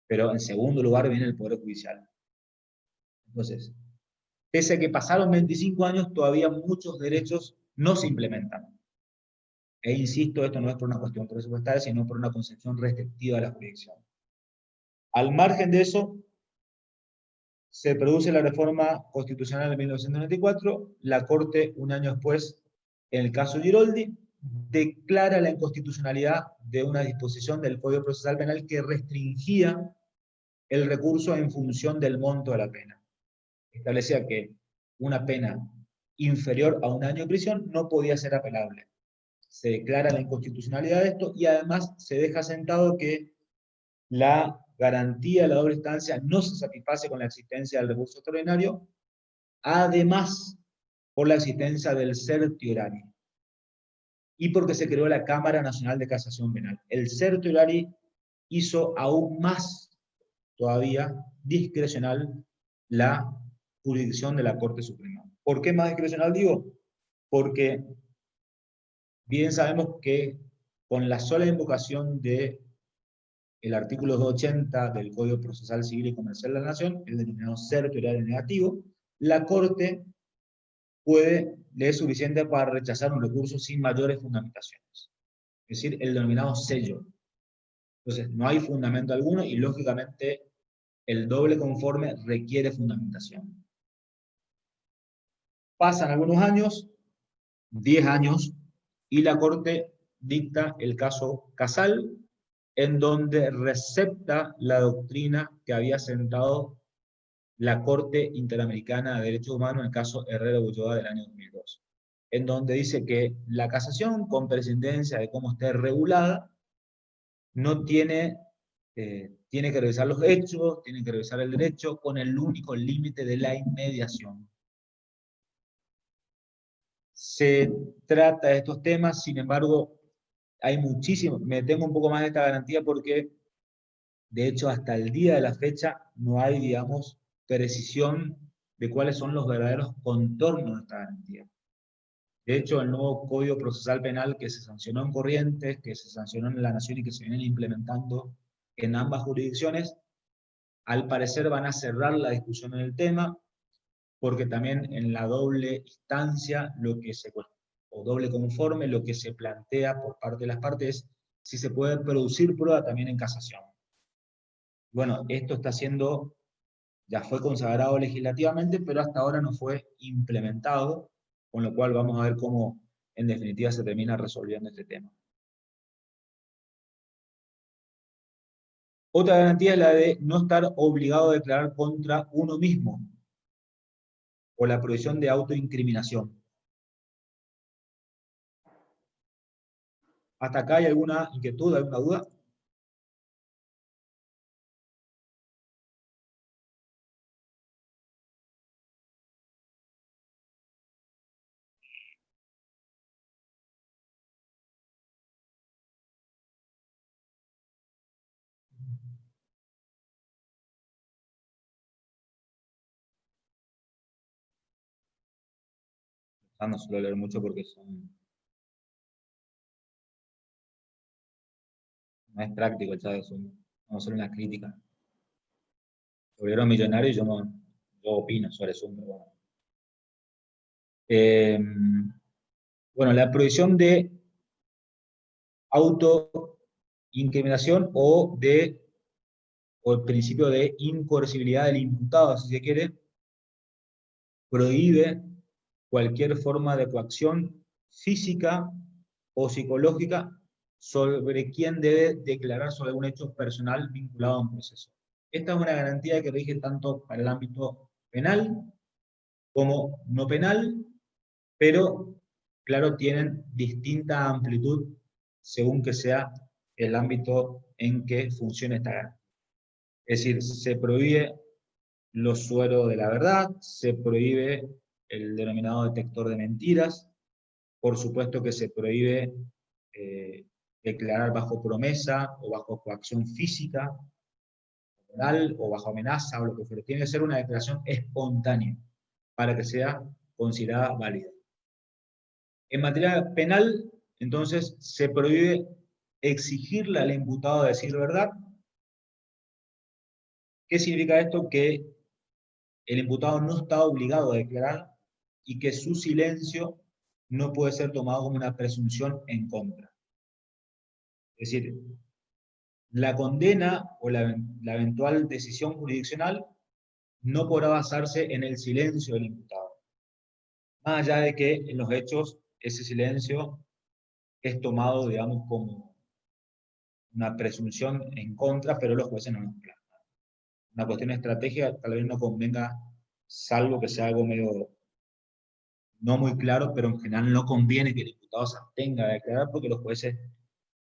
pero en segundo lugar viene el Poder Judicial. Entonces, pese a que pasaron 25 años, todavía muchos derechos no se implementan. E insisto, esto no es por una cuestión presupuestaria, sino por una concepción restrictiva de la jurisdicción. Al margen de eso, se produce la reforma constitucional de 1994, la Corte, un año después, en el caso Giroldi, declara la inconstitucionalidad de una disposición del Código Procesal Penal que restringía el recurso en función del monto de la pena. Establecía que una pena inferior a un año de prisión no podía ser apelable. Se declara la inconstitucionalidad de esto y además se deja sentado que la garantía de la doble instancia no se satisface con la existencia del recurso extraordinario, además por la existencia del certiorari y porque se creó la Cámara Nacional de Casación Penal. El certiorari hizo aún más todavía discrecional la jurisdicción de la Corte Suprema. ¿Por qué más discrecional digo? Porque bien sabemos que con la sola invocación de el artículo 280 del Código Procesal Civil y Comercial de la Nación, el denominado certiorari negativo, la Corte le es suficiente para rechazar un recurso sin mayores fundamentaciones. Es decir, el denominado sello. Entonces, no hay fundamento alguno y, lógicamente, el doble conforme requiere fundamentación. Pasan algunos años, 10 años, y la Corte dicta el caso Casal, en donde recepta la doctrina que había sentado la Corte Interamericana de Derechos Humanos en el caso Herrera Ulloa del año 2002. en donde dice que la casación, con prescindencia de cómo esté regulada, no tiene, tiene que revisar los hechos, tiene que revisar el derecho, con el único límite de la inmediación. Se trata de estos temas, sin embargo, hay muchísimo, me tengo un poco más de esta garantía porque, de hecho, hasta el día de la fecha no hay, digamos, precisión de cuáles son los verdaderos contornos de esta garantía. De hecho, el nuevo Código Procesal Penal que se sancionó en Corrientes, que se sancionó en la Nación y que se vienen implementando en ambas jurisdicciones, al parecer van a cerrar la discusión en el tema, porque también en la doble instancia, o doble conforme, lo que se plantea por parte de las partes es si se puede producir prueba también en casación. Bueno, esto está siendo, ya fue consagrado legislativamente, pero hasta ahora no fue implementado, con lo cual vamos a ver cómo en definitiva se termina resolviendo este tema. Otra garantía es la de no estar obligado a declarar contra uno mismo, o la prohibición de autoincriminación. ¿Hasta acá hay alguna inquietud, alguna duda? No suelo leer mucho porque no es práctico, ¿sabes? Vamos a hacer una crítica. Obrero millonario, yo opino sobre eso, pero bueno. Bueno, la prohibición de autoincriminación o el principio de incoercibilidad del imputado, si se quiere, prohíbe cualquier forma de coacción física o psicológica sobre quien debe declarar sobre un hecho personal vinculado a un proceso. Esta es una garantía que rige tanto para el ámbito penal como no penal, pero, claro, tienen distinta amplitud según que sea el ámbito en que funcione esta garantía. Es decir, se prohíbe los sueros de la verdad, se prohíbe el denominado detector de mentiras, por supuesto que se prohíbe declarar bajo promesa o bajo coacción física, moral o bajo amenaza o lo que fuera. Tiene que ser una declaración espontánea para que sea considerada válida. En materia penal, entonces, se prohíbe exigirle al imputado decir verdad. ¿Qué significa esto? Que el imputado no está obligado a declarar y que su silencio no puede ser tomado como una presunción en contra. Es decir, la condena o la eventual decisión jurisdiccional no podrá basarse en el silencio del imputado. Más allá de que en los hechos ese silencio es tomado, digamos, como una presunción en contra, pero los jueces no lo emplean. Una cuestión estratégica tal vez no convenga, salvo que sea algo medio no muy claro, pero en general no conviene que el imputado se abstenga de declarar porque los jueces,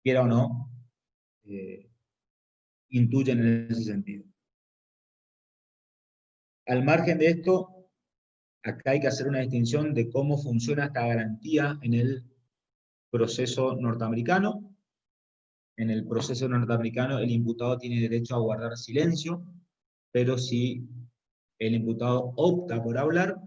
quiera o no, intuyen en ese sentido. Al margen de esto, acá hay que hacer una distinción de cómo funciona esta garantía en el proceso norteamericano. En el proceso norteamericano el imputado tiene derecho a guardar silencio, pero si el imputado opta por hablar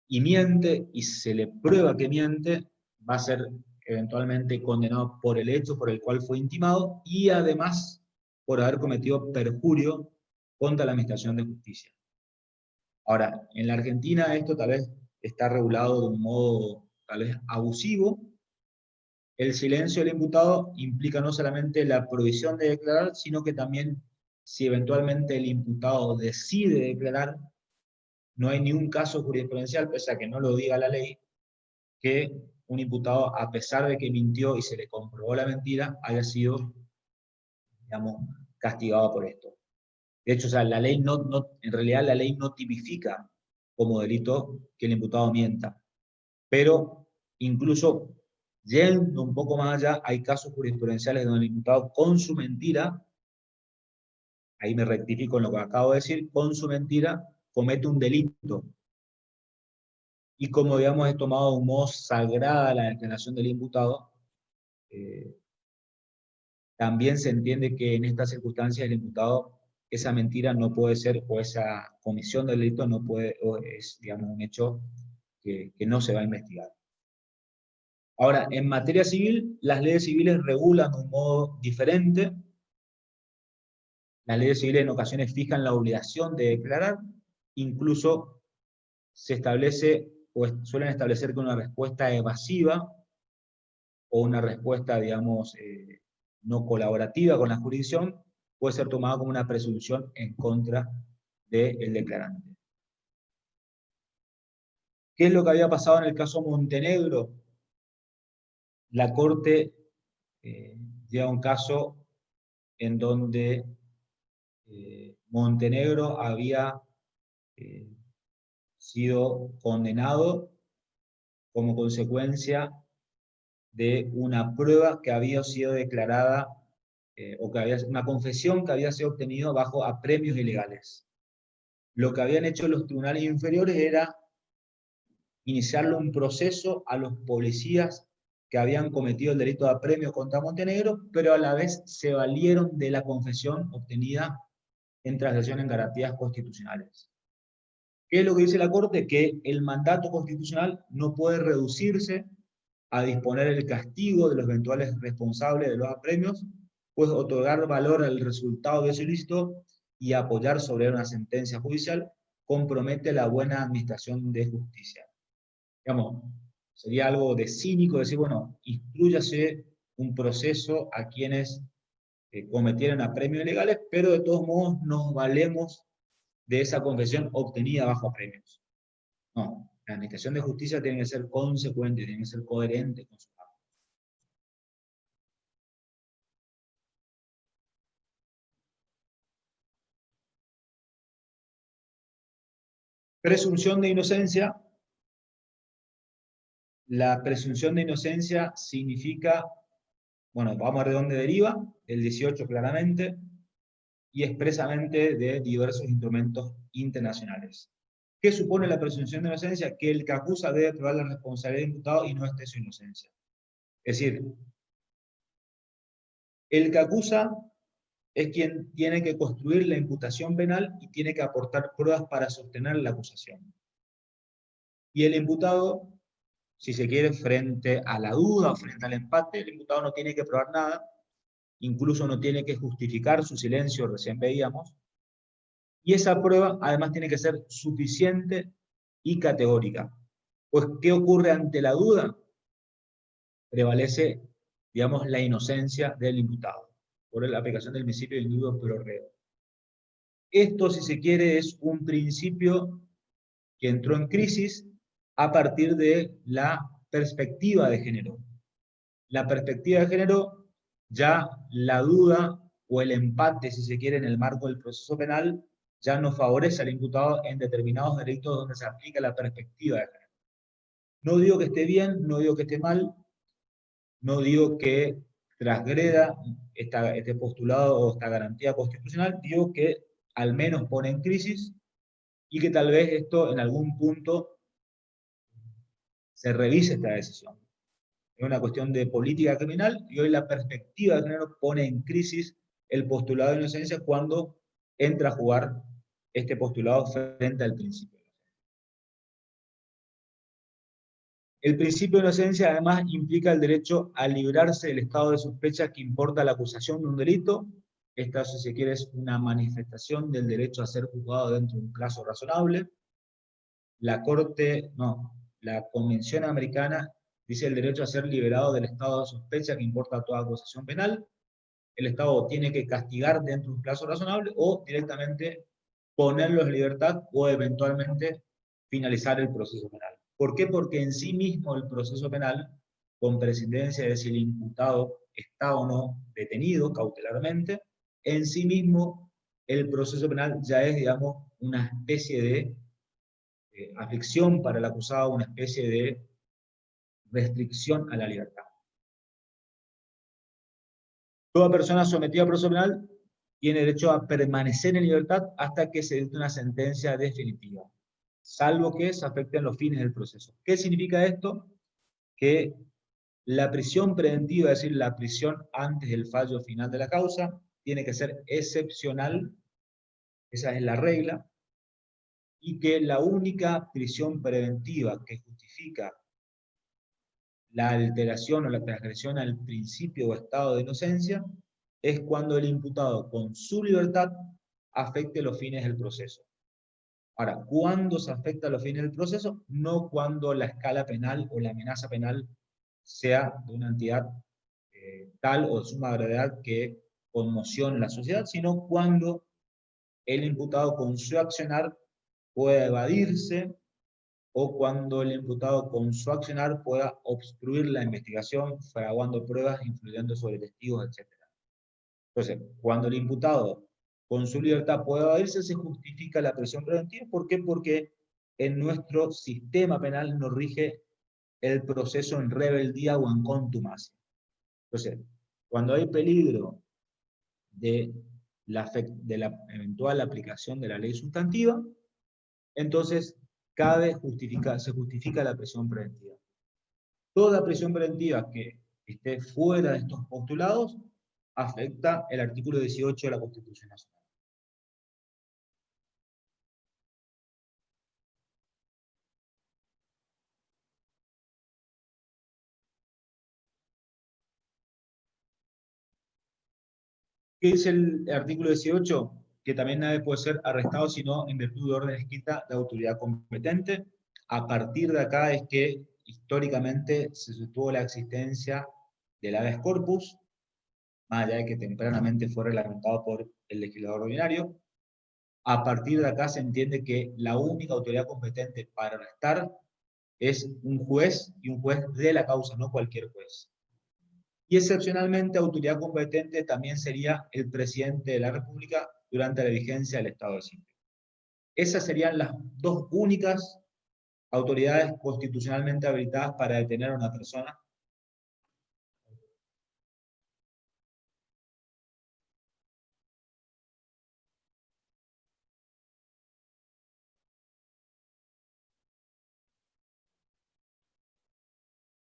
y miente y se le prueba que miente, va a ser eventualmente condenado por el hecho por el cual fue intimado y además por haber cometido perjurio contra la administración de justicia. Ahora, en la Argentina esto tal vez está regulado de un modo tal vez abusivo. El silencio del imputado implica no solamente la prohibición de declarar, sino que también si eventualmente el imputado decide declarar, no hay ningún caso jurisprudencial, pese a que no lo diga la ley, que un imputado, a pesar de que mintió y se le comprobó la mentira, haya sido, digamos, castigado por esto. De hecho, o sea, la ley en realidad la ley no tipifica como delito que el imputado mienta, pero incluso yendo un poco más allá, hay casos jurisprudenciales donde el imputado con su mentira, ahí me rectifico en lo que acabo de decir, con su mentira comete un delito. Y como, digamos, he tomado de un modo sagrada la declaración del imputado, también se entiende que en estas circunstancias el imputado, esa mentira no puede ser, o esa comisión del delito no puede, o es, digamos, un hecho que no se va a investigar. Ahora, en materia civil, las leyes civiles regulan de un modo diferente. Las leyes civiles en ocasiones fijan la obligación de declarar, incluso se establece, o suelen establecer que una respuesta evasiva, o una respuesta, digamos, no colaborativa con la jurisdicción, puede ser tomada como una presunción en contra del declarante. ¿Qué es lo que había pasado en el caso Montenegro? La Corte lleva un caso en donde Montenegro había sido condenado como consecuencia de una prueba que había sido declarada, o que había una confesión que había sido obtenida bajo apremios ilegales. Lo que habían hecho los tribunales inferiores era iniciarle un proceso a los policías que habían cometido el delito de apremio contra Montenegro, pero a la vez se valieron de la confesión obtenida en transacción en garantías constitucionales. ¿Qué es lo que dice la Corte? Que el mandato constitucional no puede reducirse a disponer el castigo de los eventuales responsables de los apremios, pues otorgar valor al resultado de ese ilícito y apoyar sobre una sentencia judicial compromete la buena administración de justicia. Digamos, sería algo de cínico decir, bueno, instrúyase un proceso a quienes cometieron apremios ilegales, pero de todos modos nos valemos de esa confesión obtenida bajo apremios. No, la administración de justicia tiene que ser consecuente, tiene que ser coherente con su acto. Presunción de inocencia. La presunción de inocencia significa, bueno, vamos a ver de dónde deriva, el 18 claramente, y expresamente de diversos instrumentos internacionales. ¿Qué supone la presunción de inocencia? Que el que acusa debe probar la responsabilidad del imputado y no esté su inocencia. Es decir, el que acusa es quien tiene que construir la imputación penal y tiene que aportar pruebas para sostener la acusación. Y el imputado, si se quiere, frente a la duda o frente al empate, el imputado no tiene que probar nada, incluso no tiene que justificar su silencio, recién veíamos, y esa prueba además tiene que ser suficiente y categórica. Pues, ¿qué ocurre ante la duda? Prevalece, digamos, la inocencia del imputado, por la aplicación del principio de indubio pro reo. Esto, si se quiere, es un principio que entró en crisis a partir de la perspectiva de género. La perspectiva de género, ya la duda o el empate, si se quiere, en el marco del proceso penal, ya no favorece al imputado en determinados delitos donde se aplica la perspectiva de género. No digo que esté bien, no digo que esté mal, no digo que transgreda este postulado o esta garantía constitucional, digo que al menos pone en crisis y que tal vez esto en algún punto se revise esta decisión. Es una cuestión de política criminal y hoy la perspectiva de género pone en crisis el postulado de inocencia cuando entra a jugar este postulado frente al principio. El principio de inocencia además implica el derecho a librarse del estado de sospecha que importa la acusación de un delito. Esta, si se quiere, es una manifestación del derecho a ser juzgado dentro de un plazo razonable. La Convención Americana dice el derecho a ser liberado del estado de sospecha que importa toda acusación penal. El Estado tiene que castigar dentro de un plazo razonable o directamente ponerlos en libertad o eventualmente finalizar el proceso penal. ¿Por qué? Porque en sí mismo el proceso penal, con presidencia de si el imputado está o no detenido cautelarmente, en sí mismo el proceso penal ya es, digamos, una especie de aflicción para el acusado, una especie de restricción a la libertad. Toda persona sometida a proceso penal tiene derecho a permanecer en libertad hasta que se dicte una sentencia definitiva, salvo que se afecten los fines del proceso. ¿Qué significa esto? Que la prisión preventiva, es decir, la prisión antes del fallo final de la causa, tiene que ser excepcional, esa es la regla, y que la única prisión preventiva que justifica la alteración o la transgresión al principio o estado de inocencia es cuando el imputado con su libertad afecte los fines del proceso. Ahora, ¿cuándo se afecta los fines del proceso? No cuando la escala penal o la amenaza penal sea de una entidad tal o de suma gravedad que conmocione la sociedad, sino cuando el imputado con su accionar pueda evadirse o cuando el imputado con su accionar pueda obstruir la investigación, fraguando pruebas, influyendo sobre testigos, etc. Entonces, cuando el imputado con su libertad puede evadirse, se justifica la prisión preventiva. ¿Por qué? Porque en nuestro sistema penal nos rige el proceso en rebeldía o en contumacia. Entonces, cuando hay peligro de la eventual aplicación de la ley sustantiva, entonces se justifica la prisión preventiva. Toda prisión preventiva que esté fuera de estos postulados afecta el artículo 18 de la Constitución Nacional. ¿Qué dice el artículo 18? Que también nadie puede ser arrestado sino en virtud de orden escrita de autoridad competente. A partir de acá es que históricamente se sostuvo la existencia del habeas corpus, más allá de que tempranamente fue reglamentado por el legislador ordinario. A partir de acá se entiende que la única autoridad competente para arrestar es un juez, y un juez de la causa, no cualquier juez. Y excepcionalmente autoridad competente también sería el presidente de la República durante la vigencia del estado de sitio. Esas serían las dos únicas autoridades constitucionalmente habilitadas para detener a una persona.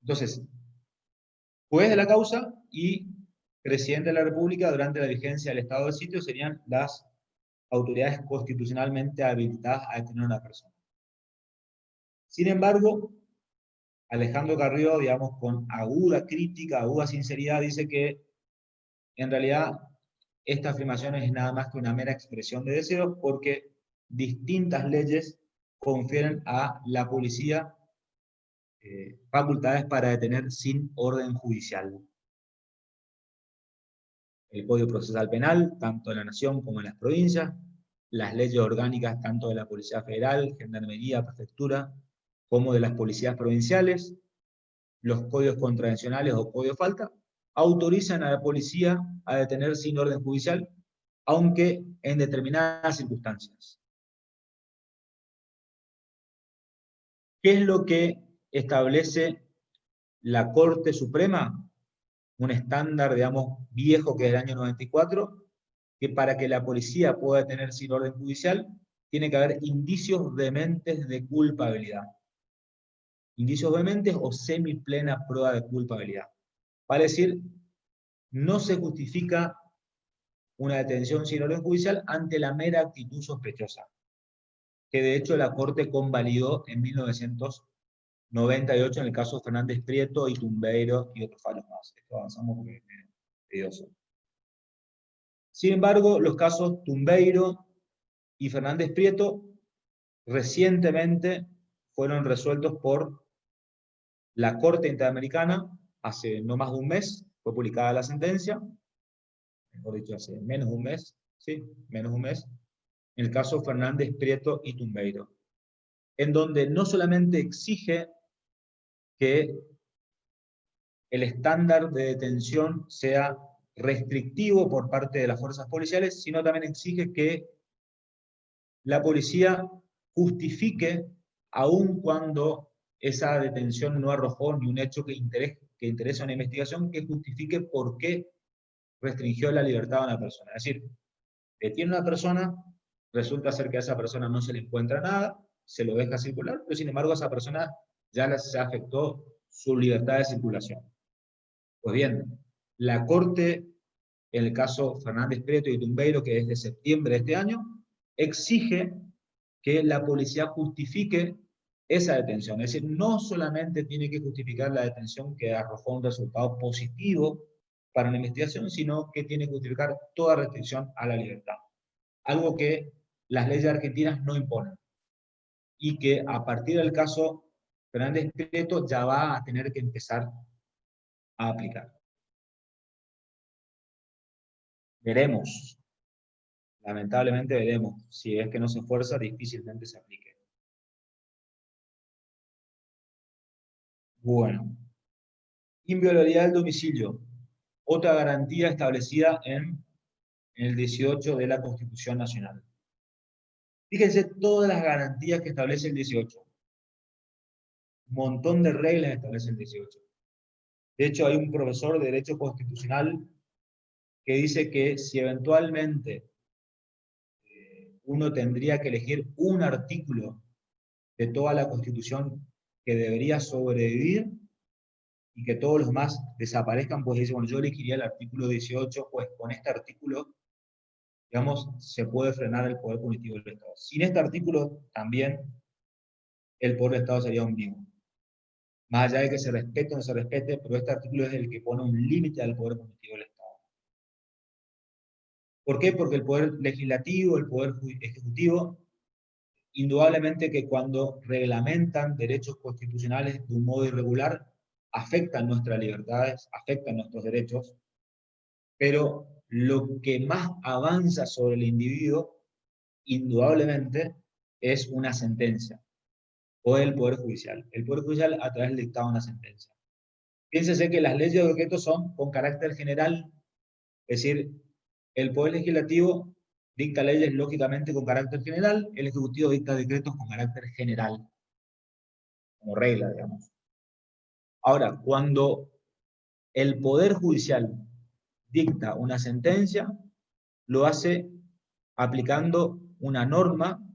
Entonces, juez de la causa y presidente de la República durante la vigencia del estado de sitio serían las autoridades constitucionalmente habilitadas a detener a una persona. Sin embargo, Alejandro Carrió, digamos, con aguda crítica, aguda sinceridad, dice que en realidad esta afirmación es nada más que una mera expresión de deseos, porque distintas leyes confieren a la policía facultades para detener sin orden judicial. El Código Procesal Penal, tanto en la Nación como en las provincias, las leyes orgánicas tanto de la Policía Federal, Gendarmería, Prefectura, como de las policías provinciales, los códigos contravencionales o código de falta, autorizan a la policía a detener sin orden judicial, aunque en determinadas circunstancias. ¿Qué es lo que establece la Corte Suprema? Un estándar, digamos, viejo que es del año 94, que para que la policía pueda detener sin orden judicial, tiene que haber indicios vehementes de culpabilidad. Indicios vehementes o semiplena prueba de culpabilidad. Vale decir, no se justifica una detención sin orden judicial ante la mera actitud sospechosa, que de hecho la Corte convalidó en 1998 en el caso Fernández Prieto y Tumbeiro y otros fallos más. Esto avanzamos porque es tedioso. Sin embargo, los casos Tumbeiro y Fernández Prieto recientemente fueron resueltos por la Corte Interamericana. Hace no más de un mes fue publicada la sentencia, mejor dicho, hace menos de un mes, sí, menos de un mes, en el caso Fernández Prieto y Tumbeiro, en donde no solamente exige que el estándar de detención sea restrictivo por parte de las fuerzas policiales, sino también exige que la policía justifique, aun cuando esa detención no arrojó ni un hecho que interesa una investigación que justifique por qué restringió la libertad a una persona. Es decir, detiene a una persona, resulta ser que a esa persona no se le encuentra nada, se lo deja circular, pero sin embargo a esa persona ya se afectó su libertad de circulación. Pues bien, la Corte, en el caso Fernández Prieto y Tumbeiro, que es de septiembre de este año, exige que la policía justifique esa detención. Es decir, no solamente tiene que justificar la detención que arrojó un resultado positivo para la investigación, sino que tiene que justificar toda restricción a la libertad. Algo que las leyes argentinas no imponen. Y que a partir del caso Fernández Prieto ya va a tener que empezar a aplicar. Veremos. Lamentablemente veremos. Si es que no se esfuerza, difícilmente se aplique. Bueno. Inviolabilidad del domicilio. Otra garantía establecida en el 18 de la Constitución Nacional. Fíjense todas las garantías que establece el 18. Un montón de reglas que establece el 18. De hecho, hay un profesor de Derecho Constitucional que dice que si eventualmente uno tendría que elegir un artículo de toda la Constitución que debería sobrevivir y que todos los demás desaparezcan, pues dice, bueno, yo elegiría el artículo 18, pues con este artículo, digamos, se puede frenar el poder punitivo del Estado. Sin este artículo, también el poder del Estado sería omnímodo. Más allá de que se respete o no se respete, pero este artículo es el que pone un límite al poder punitivo del Estado. ¿Por qué? Porque el poder legislativo, el poder ejecutivo, indudablemente que cuando reglamentan derechos constitucionales de un modo irregular, afectan nuestras libertades, afectan nuestros derechos, pero lo que más avanza sobre el individuo, indudablemente, es una sentencia, o el Poder Judicial. El Poder Judicial a través del dictado de una sentencia. Piénsese que las leyes de decreto son con carácter general, es decir, el Poder Legislativo dicta leyes lógicamente con carácter general, el Ejecutivo dicta decretos con carácter general, como regla, digamos. Ahora, cuando el Poder Judicial dicta una sentencia, lo hace aplicando una norma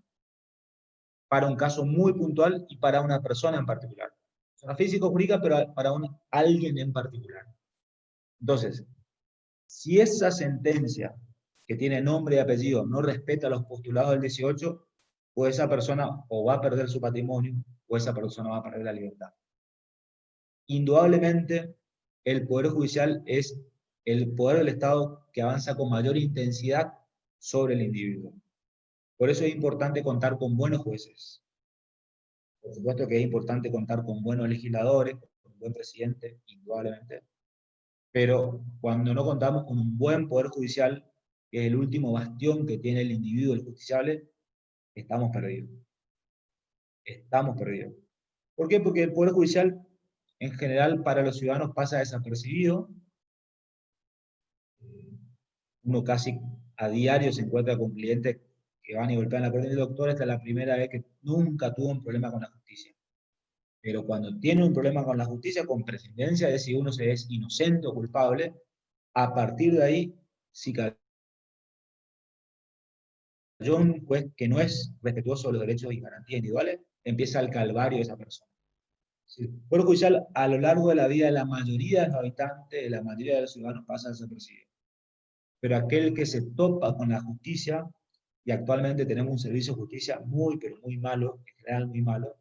para un caso muy puntual y para una persona en particular. Persona físico-jurídica, pero para alguien en particular. Entonces, si esa sentencia, que tiene nombre y apellido, no respeta los postulados del 18, pues esa persona o va a perder su patrimonio, o esa persona va a perder la libertad. Indudablemente, el Poder Judicial es el poder del Estado que avanza con mayor intensidad sobre el individuo. Por eso es importante contar con buenos jueces. Por supuesto que es importante contar con buenos legisladores, con un buen presidente, indudablemente. Pero cuando no contamos con un buen Poder Judicial, que es el último bastión que tiene el individuo, el justiciable, estamos perdidos. Estamos perdidos. ¿Por qué? Porque el Poder Judicial, en general, para los ciudadanos pasa desapercibido. Uno casi a diario se encuentra con clientes que van y golpean la puerta del doctor. Esta es la primera vez que nunca tuvo un problema con la justicia. Pero cuando tiene un problema con la justicia, con prescindencia de si uno se es inocente o culpable, a partir de ahí, si cayó un juez que no es respetuoso de los derechos y garantías individuales, empieza el calvario de esa persona. El Poder Judicial, a lo largo de la vida de la mayoría de los habitantes, de la mayoría de los ciudadanos, pasa desapercibido. Pero aquel que se topa con la justicia, y actualmente tenemos un servicio de justicia muy, pero muy malo, en general muy malo,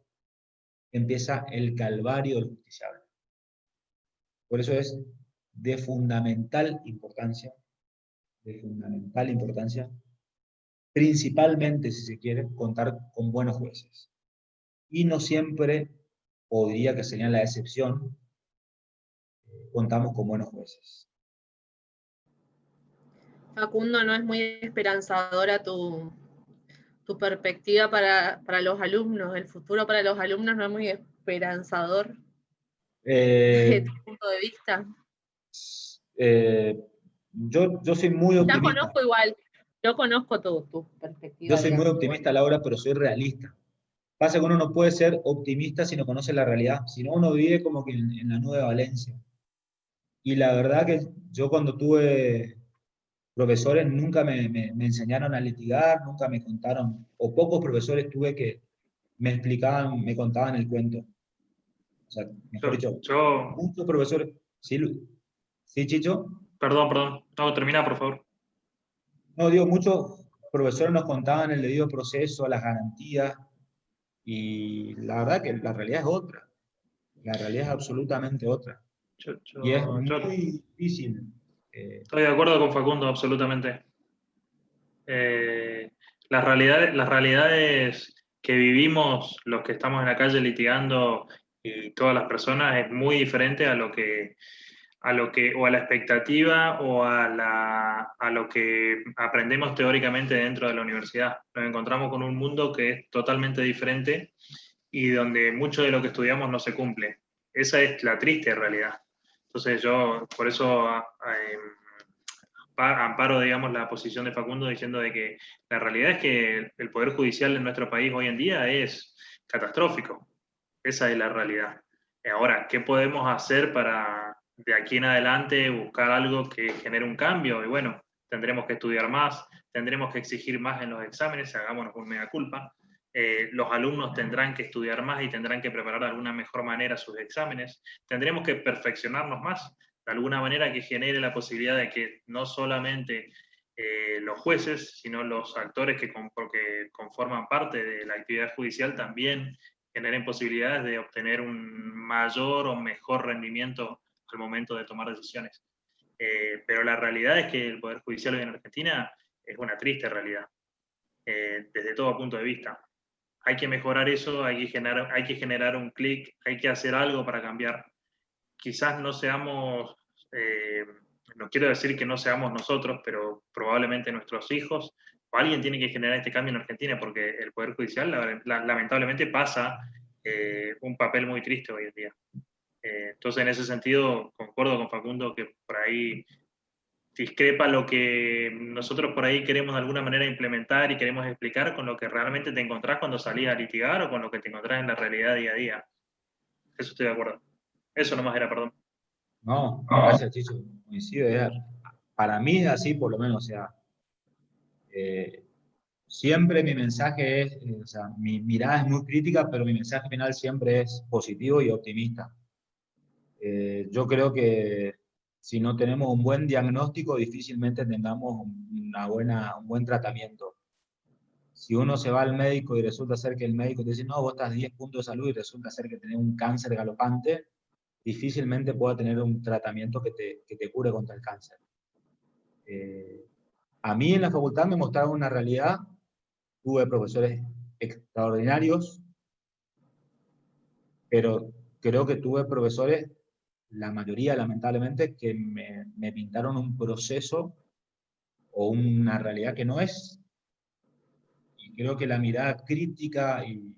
empieza el calvario del justiciable. Por eso es de fundamental importancia, principalmente, si se quiere, contar con buenos jueces. Y no siempre, o diría que sería la excepción, contamos con buenos jueces. Facundo, ¿no es muy esperanzadora tu perspectiva para los alumnos? El futuro para los alumnos no es muy esperanzador desde tu punto de vista. Yo soy muy optimista. Ya conozco igual, yo conozco tu perspectiva. Yo soy muy optimista, Laura, pero soy realista. Pasa que uno no puede ser optimista si no conoce la realidad, si no uno vive como que en la nube de Valencia. Y la verdad que yo cuando tuve profesores nunca me enseñaron a litigar, nunca me contaron, o pocos profesores tuve que me explicaban, me contaban el cuento. O sea, mejor dicho, Yo, muchos profesores, ¿sí, sí, Chicho? perdón, no, termina por favor. No, digo, muchos profesores nos contaban el debido proceso, las garantías, y la verdad que la realidad es otra. La realidad es absolutamente otra. Y es Yo muy difícil. estoy de acuerdo con Facundo, absolutamente. Eh, las realidades que vivimos, los que estamos en la calle litigando y todas las personas, es muy diferente o a la expectativa o a lo que aprendemos teóricamente dentro de la universidad. Nos encontramos con un mundo que es totalmente diferente y donde mucho de lo que estudiamos no se cumple. Esa es la triste realidad. Entonces yo por eso amparo, digamos, la posición de Facundo diciendo de que la realidad es que el Poder Judicial en nuestro país hoy en día es catastrófico. Esa es la realidad. Ahora, ¿qué podemos hacer para de aquí en adelante buscar algo que genere un cambio? Y bueno, tendremos que estudiar más, tendremos que exigir más en los exámenes, hagámonos un mea culpa. Los alumnos tendrán que estudiar más y tendrán que preparar de alguna mejor manera sus exámenes. Tendremos que perfeccionarnos más, de alguna manera que genere la posibilidad de que no solamente los jueces, sino los actores que conforman parte de la actividad judicial también generen posibilidades de obtener un mayor o mejor rendimiento al momento de tomar decisiones. Pero la realidad es que el Poder Judicial hoy en Argentina es una triste realidad, desde todo punto de vista. Hay que mejorar eso, hay que generar un clic, hay que hacer algo para cambiar. Quizás no seamos, no quiero decir que no seamos nosotros, pero probablemente nuestros hijos, o alguien tiene que generar este cambio en Argentina, porque el Poder Judicial lamentablemente pasa un papel muy triste hoy en día. Entonces, en ese sentido, concuerdo con Facundo que por ahí discrepa lo que nosotros por ahí queremos de alguna manera implementar y queremos explicar con lo que realmente te encontrás cuando salís a litigar o con lo que te encontrás en la realidad día a día. Eso estoy de acuerdo. Eso nomás era, perdón. No, gracias, Chicho. Coincido, para mí es así, por lo menos. O sea, eh, siempre mi mensaje es, o sea, mi mirada es muy crítica, pero mi mensaje final siempre es positivo y optimista. Yo creo que si no tenemos un buen diagnóstico, difícilmente tengamos un buen tratamiento. Si uno se va al médico y resulta ser que el médico te dice, no, vos estás 10 puntos de salud y resulta ser que tenés un cáncer galopante, difícilmente pueda tener un tratamiento que te cure contra el cáncer. A mí en la facultad me mostraron una realidad, tuve profesores extraordinarios, pero creo que tuve profesores, la mayoría lamentablemente, que me pintaron un proceso o una realidad que no es. Y creo que la mirada crítica y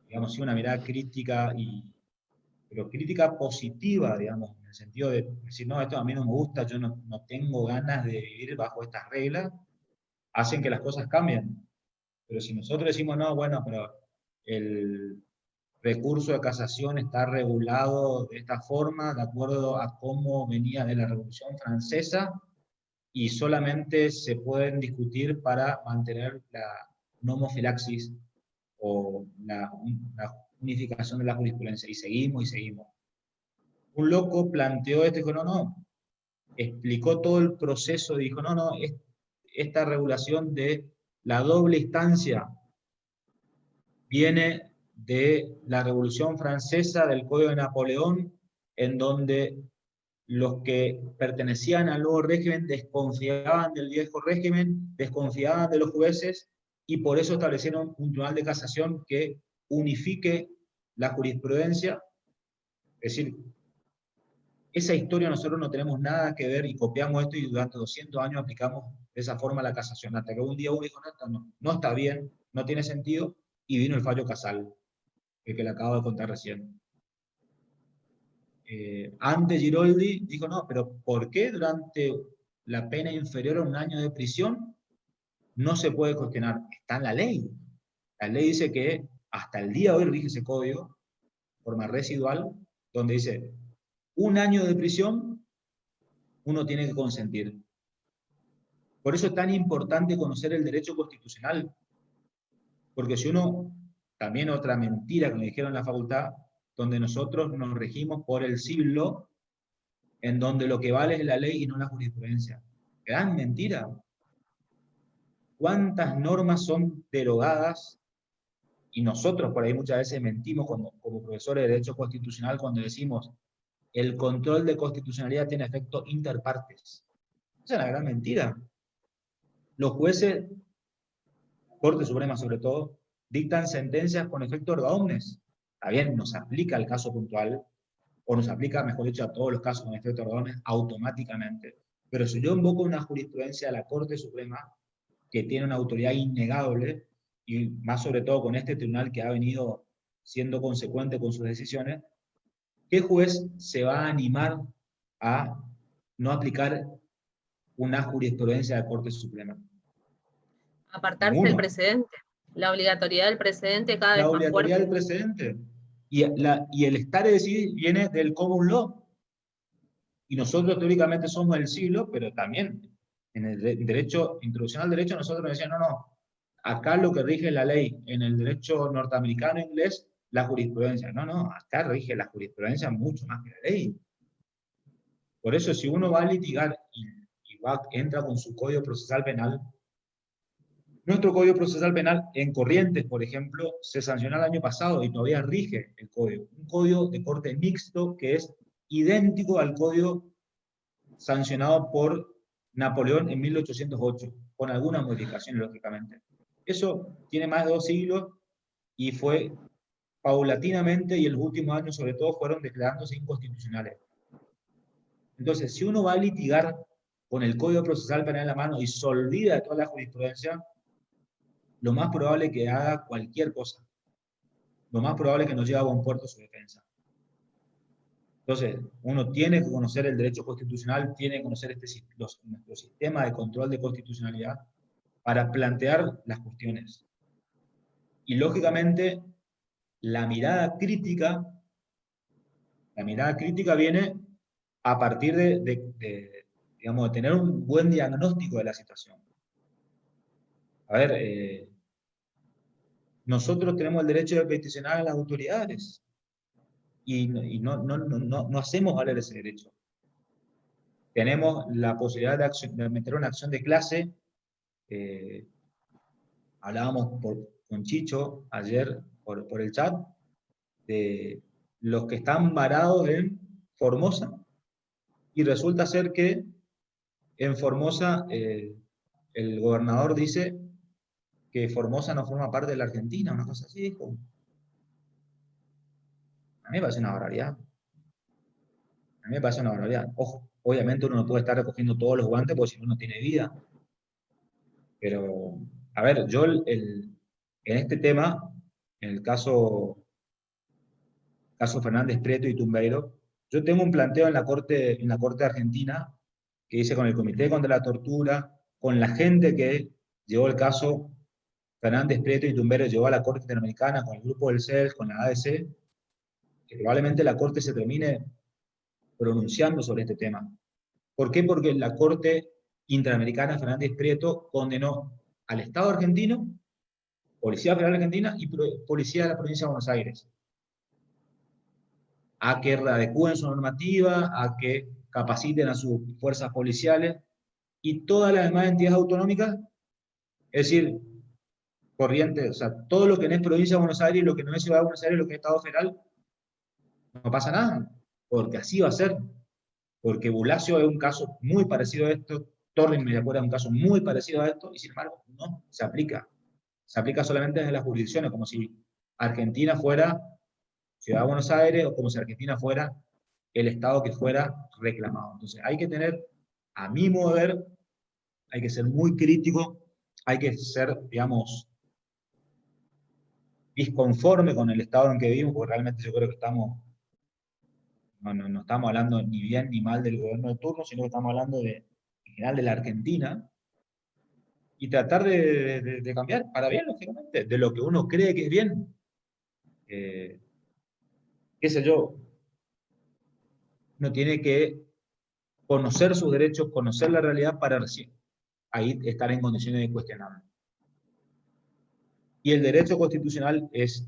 digamos, sí, una mirada crítica, pero crítica positiva, digamos, en el sentido de decir, no, esto a mí no me gusta, yo no tengo ganas de vivir bajo estas reglas, hacen que las cosas cambien. Pero si nosotros decimos, no, bueno, pero el recurso de casación está regulado de esta forma, de acuerdo a cómo venía de la Revolución Francesa, y solamente se pueden discutir para mantener la nomofilaxis o la unificación de la jurisprudencia, y seguimos y seguimos. Un loco planteó esto y dijo, no, explicó todo el proceso y dijo, no, esta regulación de la doble instancia viene de la Revolución Francesa, del Código de Napoleón, en donde los que pertenecían al nuevo régimen desconfiaban del viejo régimen, desconfiaban de los jueces, y por eso establecieron un tribunal de casación que unifique la jurisprudencia. Es decir, esa historia nosotros no tenemos nada que ver y copiamos esto y durante 200 años aplicamos de esa forma la casación, hasta que un día uno dijo, no está bien, no tiene sentido, y vino el fallo Casal, el que le acabo de contar recién. Antes Giroldi dijo, no, pero ¿por qué durante la pena inferior a un año de prisión no se puede cuestionar, está en la ley. La ley dice que hasta el día de hoy rige ese código, forma residual, donde dice 1 año de prisión uno tiene que consentir. Por eso es tan importante conocer el derecho constitucional, porque si uno, también otra mentira que me dijeron en la facultad, donde nosotros nos regimos por el civil law, en donde lo que vale es la ley y no la jurisprudencia. Gran mentira. ¿Cuántas normas son derogadas? Y nosotros por ahí muchas veces mentimos como profesores de Derecho Constitucional cuando decimos el control de constitucionalidad tiene efecto interpartes. Esa es una gran mentira. Los jueces, Corte Suprema sobre todo, dictan sentencias con efecto erga omnes. Está bien, nos aplica el caso puntual, o nos aplica, mejor dicho, a todos los casos con efecto erga omnes automáticamente. Pero si yo invoco una jurisprudencia de la Corte Suprema, que tiene una autoridad innegable, y más sobre todo con este tribunal que ha venido siendo consecuente con sus decisiones, ¿qué juez se va a animar a no aplicar una jurisprudencia de la Corte Suprema? Apartarse del Ninguno. precedente. La obligatoriedad del precedente cada vez La más obligatoriedad del fuerte. precedente. Y el stare decisis viene del common law. Y nosotros teóricamente somos el siglo, pero también en el derecho, introducción al derecho, nosotros nos decían, no, acá lo que rige la ley, en el derecho norteamericano inglés, la jurisprudencia. No, acá rige la jurisprudencia mucho más que la ley. Por eso, si uno va a litigar y entra con su Código Procesal Penal, nuestro Código Procesal Penal en Corrientes, por ejemplo, se sancionó el año pasado y todavía rige el código. Un código de corte mixto que es idéntico al código sancionado por Napoleón en 1808, con algunas modificaciones, lógicamente. Eso tiene más de 2 siglos y fue paulatinamente, y en los últimos años sobre todo, fueron declarándose inconstitucionales. Entonces, si uno va a litigar con el Código Procesal Penal en la mano y se olvida de toda la jurisprudencia, lo más probable es que haga cualquier cosa. Lo más probable es que no llegue a buen puerto su defensa. Entonces, uno tiene que conocer el derecho constitucional, tiene que conocer nuestro sistema de control de constitucionalidad para plantear las cuestiones. Y lógicamente, la mirada crítica viene a partir digamos, de tener un buen diagnóstico de la situación. A ver, nosotros tenemos el derecho de peticionar a las autoridades y no hacemos valer ese derecho. Tenemos la posibilidad de meter una acción de clase. Hablábamos con Chicho ayer por el chat de los que están varados en Formosa, y resulta ser que en Formosa el gobernador dice que Formosa no forma parte de la Argentina, una cosa así dijo. A mí me parece una barbaridad. A mí me parece una barbaridad. Ojo, obviamente uno no puede estar recogiendo todos los guantes porque si no, no tiene vida. Pero, a ver, yo en este tema, en el caso Fernández Prieto y Tumbeiro, yo tengo un planteo en la Corte Argentina que dice con el Comité contra la Tortura, con la gente que llevó el caso Fernández Prieto y Tumbeiro, llevó a la Corte Interamericana, con el grupo del CELS, con la ADC, que probablemente la Corte se termine pronunciando sobre este tema. ¿Por qué? Porque la Corte Interamericana Fernández Prieto condenó al Estado argentino, Policía Federal Argentina y Policía de la Provincia de Buenos Aires a que adecúen su normativa, a que capaciten a sus fuerzas policiales, y todas las demás entidades autonómicas, es decir, Corrientes, o sea, todo lo que no es provincia de Buenos Aires, lo que no es ciudad de Buenos Aires, lo que es Estado Federal, no pasa nada, porque así va a ser, porque Bulacio es un caso muy parecido a esto, Torres y Mediacuera es un caso muy parecido a esto, y sin embargo, no se aplica. Se aplica solamente desde las jurisdicciones, como si Argentina fuera Ciudad de Buenos Aires, o como si Argentina fuera el Estado que fuera reclamado. Entonces hay que tener, a mi modo de ver, hay que ser muy crítico, hay que ser, digamos, disconforme con el estado en que vivimos, porque realmente yo creo que no estamos hablando ni bien ni mal del gobierno de turno, sino que estamos hablando en general de la Argentina, y tratar de cambiar para bien, lógicamente, de lo que uno cree que es bien. Qué sé yo, uno tiene que conocer sus derechos, conocer la realidad para recién ahí estar en condiciones de cuestionarlo. Y el derecho constitucional es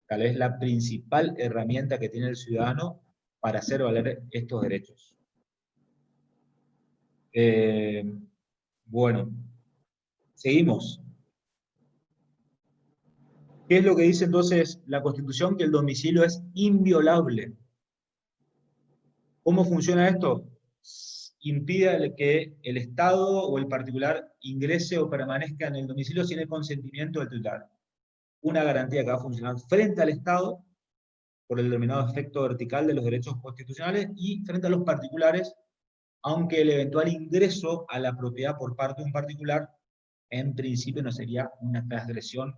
tal vez la principal herramienta que tiene el ciudadano para hacer valer estos derechos. Bueno, seguimos. ¿Qué es lo que dice entonces la Constitución? Que el domicilio es inviolable. ¿Cómo funciona esto? Impide que el Estado o el particular ingrese o permanezca en el domicilio sin el consentimiento del titular. Una garantía que va a funcionar frente al Estado por el denominado efecto vertical de los derechos constitucionales y frente a los particulares, aunque el eventual ingreso a la propiedad por parte de un particular en principio no sería una transgresión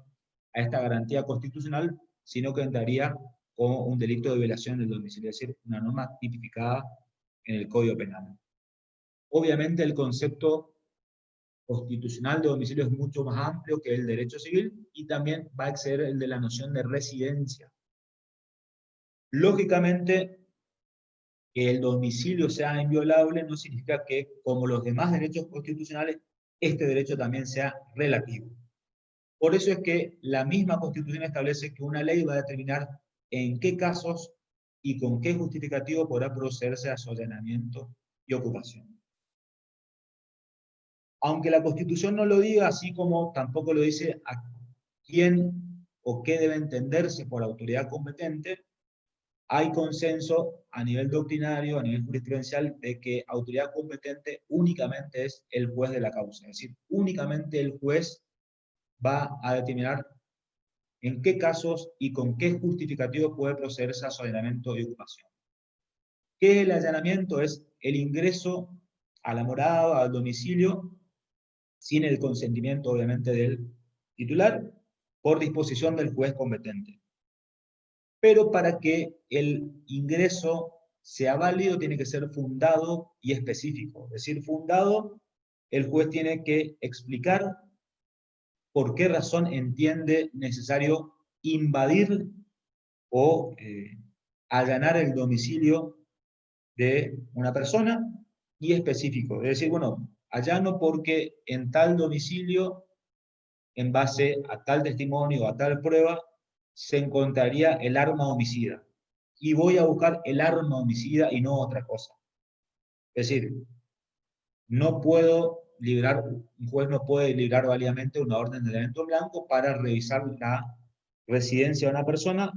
a esta garantía constitucional, sino que entraría como un delito de violación del domicilio, es decir, una norma tipificada en el Código Penal. Obviamente el concepto constitucional de domicilio es mucho más amplio que el derecho civil y también va a exceder el de la noción de residencia. Lógicamente, que el domicilio sea inviolable no significa que, como los demás derechos constitucionales, este derecho también sea relativo. Por eso es que la misma Constitución establece que una ley va a determinar en qué casos y con qué justificativo podrá procederse a su allanamiento y ocupación. Aunque la Constitución no lo diga, así como tampoco lo dice a quién o qué debe entenderse por autoridad competente, hay consenso a nivel doctrinario, a nivel jurisprudencial, de que autoridad competente únicamente es el juez de la causa. Es decir, únicamente el juez va a determinar en qué casos y con qué justificativo puede procederse a su allanamiento y ocupación. ¿Qué es el allanamiento? Es el ingreso a la morada, al domicilio, sin el consentimiento, obviamente, del titular, por disposición del juez competente. Pero para que el ingreso sea válido, tiene que ser fundado y específico. Es decir, fundado, el juez tiene que explicar por qué razón entiende necesario invadir o allanar el domicilio de una persona, y específico. Es decir, bueno, allano porque en tal domicilio, en base a tal testimonio o a tal prueba, se encontraría el arma homicida. Y voy a buscar el arma homicida y no otra cosa. Es decir, no puedo librar, un juez no puede librar válidamente una orden de allanamiento en blanco para revisar la residencia de una persona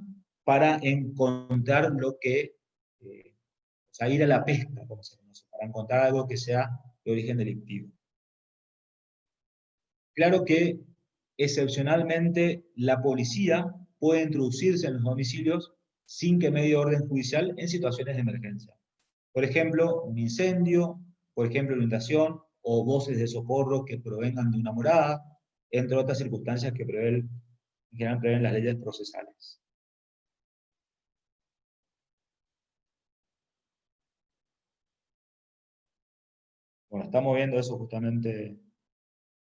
para encontrar lo que, o sea, ir a la pesca, como se conoce, para encontrar algo que sea de origen delictivo. Claro que excepcionalmente la policía puede introducirse en los domicilios sin que medie orden judicial en situaciones de emergencia. Por ejemplo, un incendio, por ejemplo, inundación o voces de socorro que provengan de una morada, entre otras circunstancias que en general prevén las leyes procesales. Bueno, estamos viendo eso justamente,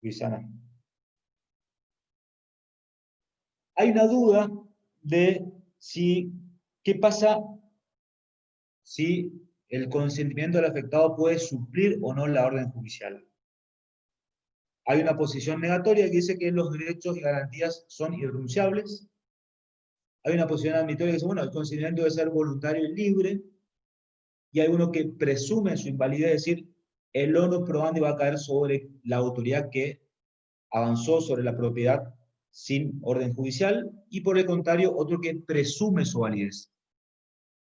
Luisana. Hay una duda de qué pasa si el consentimiento del afectado puede suplir o no la orden judicial. Hay una posición negatoria que dice que los derechos y garantías son irrenunciables. Hay una posición admitoria que dice, bueno, el consentimiento debe ser voluntario y libre. Y hay uno que presume su invalidez, es decir, el onus probandi va a caer sobre la autoridad que avanzó sobre la propiedad sin orden judicial, y por el contrario, otro que presume su validez.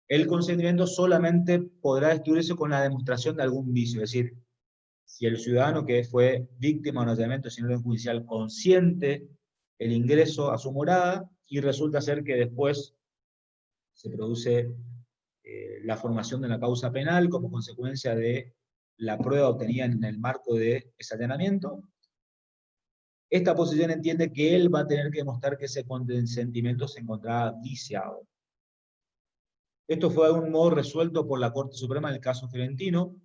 El consentimiento solamente podrá destruirse con la demostración de algún vicio, es decir, si el ciudadano que fue víctima de un allanamiento sin orden judicial consiente el ingreso a su morada y resulta ser que después se produce la formación de una causa penal como consecuencia de la prueba obtenida en el marco de ese allanamiento, esta posición entiende que él va a tener que demostrar que ese consentimiento se encontraba viciado. Esto fue de algún modo resuelto por la Corte Suprema en el caso Fiorentino,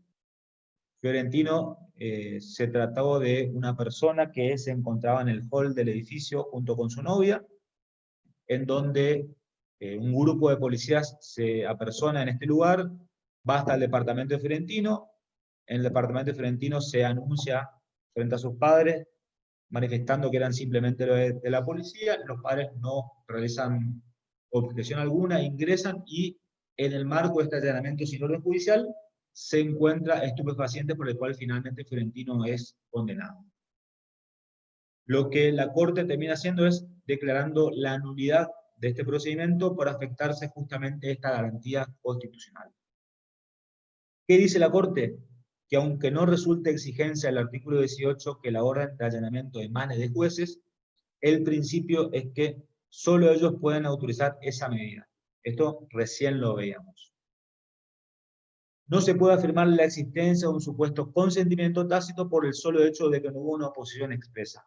Fiorentino se trató de una persona que se encontraba en el hall del edificio junto con su novia, en donde un grupo de policías se apersona en este lugar, va hasta el departamento de Fiorentino, en el departamento de Fiorentino se anuncia frente a sus padres, manifestando que eran simplemente de la policía, los padres no realizan objeción alguna, ingresan y en el marco de este allanamiento sin orden judicial se encuentra estupefacientes por el cual finalmente Fiorentino es condenado. Lo que la Corte termina haciendo es declarando la nulidad de este procedimiento por afectarse justamente esta garantía constitucional. ¿Qué dice la Corte? Que aunque no resulte exigencia del artículo 18 que la orden de allanamiento emane de jueces, el principio es que solo ellos pueden autorizar esa medida. Esto recién lo veíamos. No se puede afirmar la existencia de un supuesto consentimiento tácito por el solo hecho de que no hubo una oposición expresa.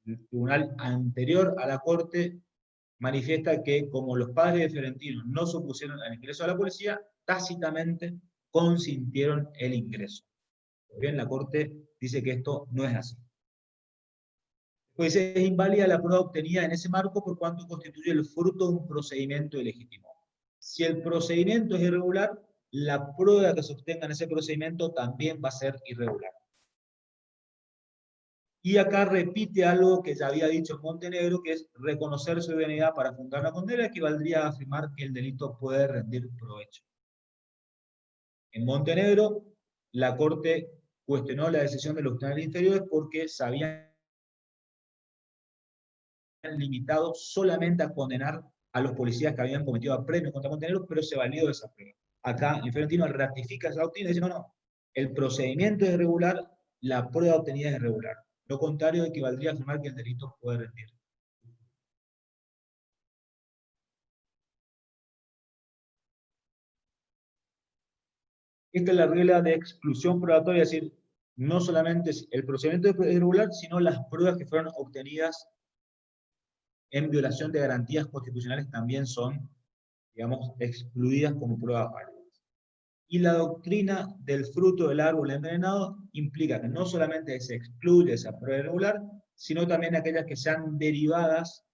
El tribunal anterior a la Corte manifiesta que como los padres de Fiorentino no se opusieron al ingreso a la policía, tácitamente consintieron el ingreso. Bien, la Corte dice que esto no es así. Pues es inválida la prueba obtenida en ese marco por cuanto constituye el fruto de un procedimiento ilegítimo. Si el procedimiento es irregular, la prueba que se obtenga en ese procedimiento también va a ser irregular. Y acá repite algo que ya había dicho en Montenegro, que es reconocer su idoneidad para fundar la condena, equivaldría a afirmar que el delito puede rendir provecho. En Montenegro, la Corte cuestionó la decisión de los tribunales inferiores porque se habían limitado solamente a condenar a los policías que habían cometido apremios contra Montenegro, pero se valió de esa prueba. Acá, en Fiorentino ratifica esa doctrina y dice, no, el procedimiento es irregular, la prueba obtenida es irregular. Lo contrario equivaldría a afirmar que el delito puede rendir. Esta es la regla de exclusión probatoria, es decir, no solamente el procedimiento es irregular, sino las pruebas que fueron obtenidas en violación de garantías constitucionales también son, digamos, excluidas como pruebas válidas. Y la doctrina del fruto del árbol envenenado implica que no solamente se excluye esa prueba irregular, sino también aquellas que sean derivadas,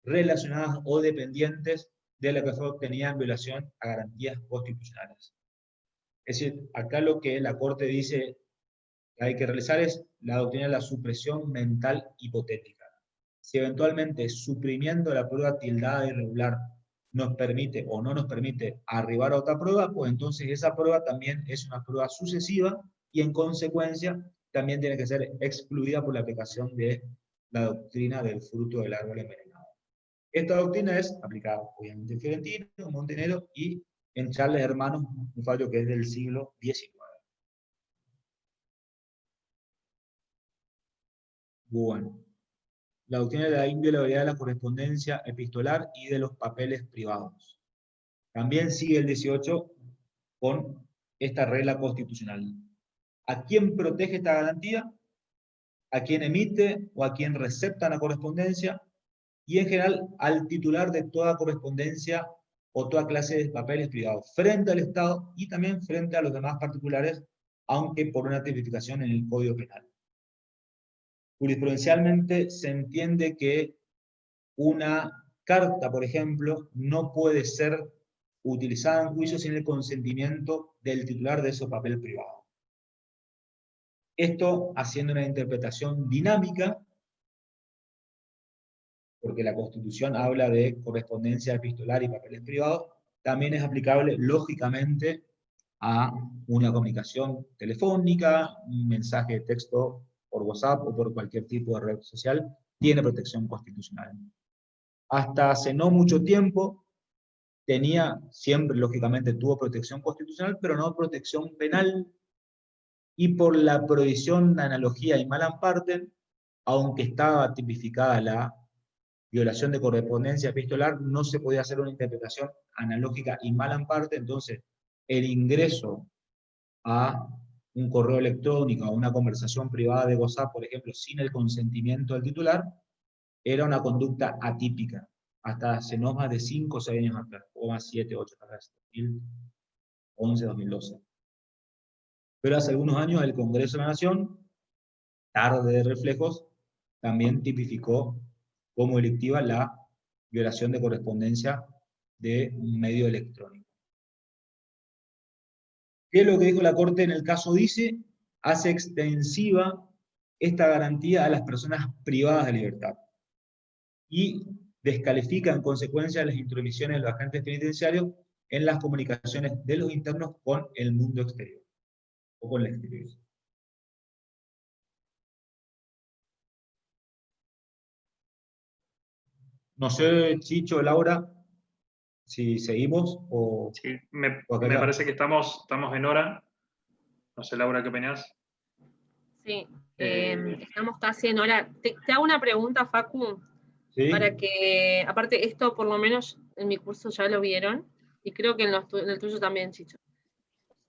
relacionadas o dependientes de la que fue obtenida en violación a garantías constitucionales. Es decir, acá lo que la Corte dice que hay que realizar es la doctrina de la supresión mental hipotética. Si eventualmente suprimiendo la prueba tildada de irregular nos permite o no nos permite arribar a otra prueba, pues entonces esa prueba también es una prueba sucesiva y en consecuencia también tiene que ser excluida por la aplicación de la doctrina del fruto del árbol envenenado. Esta doctrina es aplicada obviamente en Fiorentino, en Montenegro y en Charles Hermanos, un fallo que es del siglo XIX. Bueno, la doctrina de la inviolabilidad de la correspondencia epistolar y de los papeles privados. También sigue el 18 con esta regla constitucional. ¿A quién protege esta garantía? ¿A quién emite o a quién recepta la correspondencia? Y en general al titular de toda correspondencia o toda clase de papeles privados, frente al Estado y también frente a los demás particulares, aunque por una tipificación en el Código Penal. Jurisprudencialmente se entiende que una carta, por ejemplo, no puede ser utilizada en juicio sin el consentimiento del titular de ese papel privado. Esto haciendo una interpretación dinámica, porque la Constitución habla de correspondencia epistolar y papeles privados, también es aplicable lógicamente a una comunicación telefónica, un mensaje de texto por WhatsApp o por cualquier tipo de red social, tiene protección constitucional. Hasta hace no mucho tiempo tenía, siempre lógicamente tuvo protección constitucional, pero no protección penal, y por la prohibición de analogía y mal parte, aunque estaba tipificada la violación de correspondencia epistolar, no se podía hacer una interpretación analógica y mal parte, entonces el ingreso a un correo electrónico, a una conversación privada de WhatsApp, por ejemplo, sin el consentimiento del titular, era una conducta atípica, hasta hace no más de 5 o 6 años atrás, o más 7, 8 atrás, 2011, 2012. pero hace algunos años el Congreso de la Nación, tarde de reflejos, también tipificó como delictiva la violación de correspondencia de un medio electrónico. ¿Qué es lo que dijo la Corte en el caso Dice? Hace extensiva esta garantía a las personas privadas de libertad y descalifica en consecuencia las intromisiones de los agentes penitenciarios en las comunicaciones de los internos con el mundo exterior o con el exterior. No sé, Chicho, Laura, si seguimos o... Sí, o me acá ya. parece que estamos en hora. No sé, Laura, ¿qué opinás? Sí, estamos casi en hora. Te hago una pregunta, Facu, ¿Sí? para que, aparte, esto por lo menos en mi curso ya lo vieron, y creo que en el tuyo también, Chicho.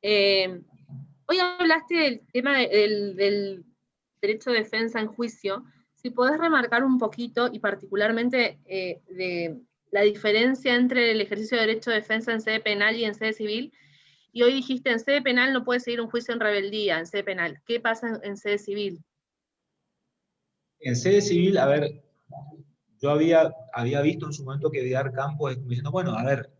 Hoy hablaste del tema del derecho de defensa en juicio. Si podés remarcar un poquito, y particularmente de la diferencia entre el ejercicio de derecho de defensa en sede penal y en sede civil. Y hoy dijiste, en sede penal no puede seguir un juicio en rebeldía, en sede penal. ¿Qué pasa en sede civil? En sede civil, a ver, yo había visto en su momento que Vidal Campos diciendo, bueno, a ver,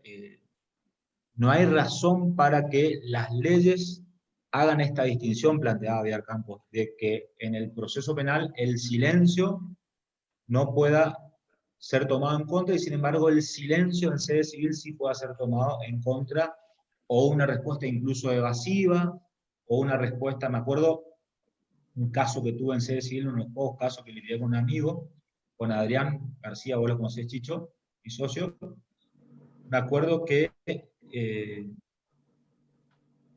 no hay razón para que las leyes hagan esta distinción planteada Vidal Campos, de que en el proceso penal el silencio no pueda ser tomado en contra y sin embargo el silencio en sede civil sí pueda ser tomado en contra, o una respuesta incluso evasiva, o una respuesta, me acuerdo, un caso que tuve en sede civil, uno de los pocos casos que lidié con un amigo, con Adrián García, vos lo conocés, Chicho, mi socio. Me acuerdo que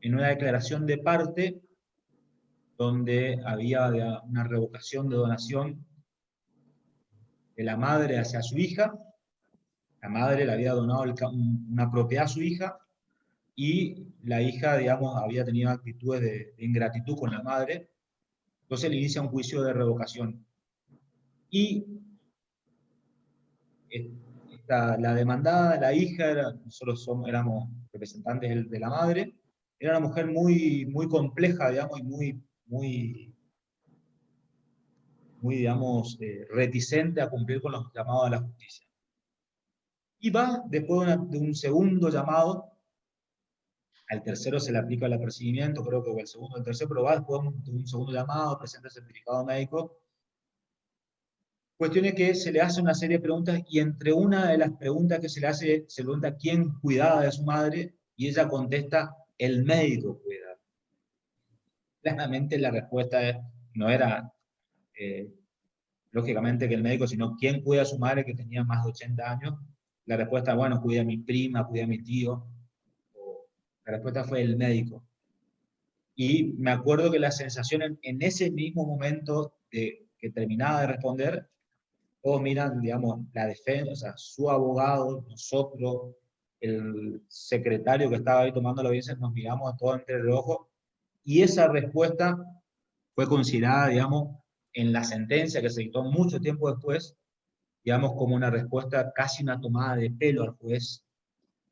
en una declaración de parte, donde había una revocación de donación de la madre hacia su hija, la madre le había donado una propiedad a su hija, y la hija, digamos, había tenido actitudes de ingratitud con la madre, entonces le inicia un juicio de revocación. Y la demandada, la hija, nosotros éramos representantes de la madre, era una mujer muy, muy compleja, digamos, y muy digamos, reticente a cumplir con los llamados de la justicia. Y va, después de un segundo llamado, al tercero se le aplica el apercibimiento, creo que el segundo, el tercero, pero va después de un segundo llamado, presenta el certificado médico. Cuestión es que se le hace una serie de preguntas, y entre una de las preguntas que se le hace, se le pregunta quién cuidaba de su madre, y ella contesta, el médico cuida. Claramente la respuesta no era, lógicamente, que el médico, sino quién cuida a su madre que tenía más de 80 años. La respuesta, bueno, cuida a mi prima, cuida a mi tío. La respuesta fue el médico. Y me acuerdo que la sensación en ese mismo momento de que terminaba de responder, todos miran, digamos, la defensa, o sea, su abogado, nosotros, el secretario que estaba ahí tomando la audiencia, nos miramos a todos entre el ojo, y esa respuesta fue considerada, digamos, en la sentencia que se dictó mucho tiempo después, digamos, como una respuesta, casi una tomada de pelo al juez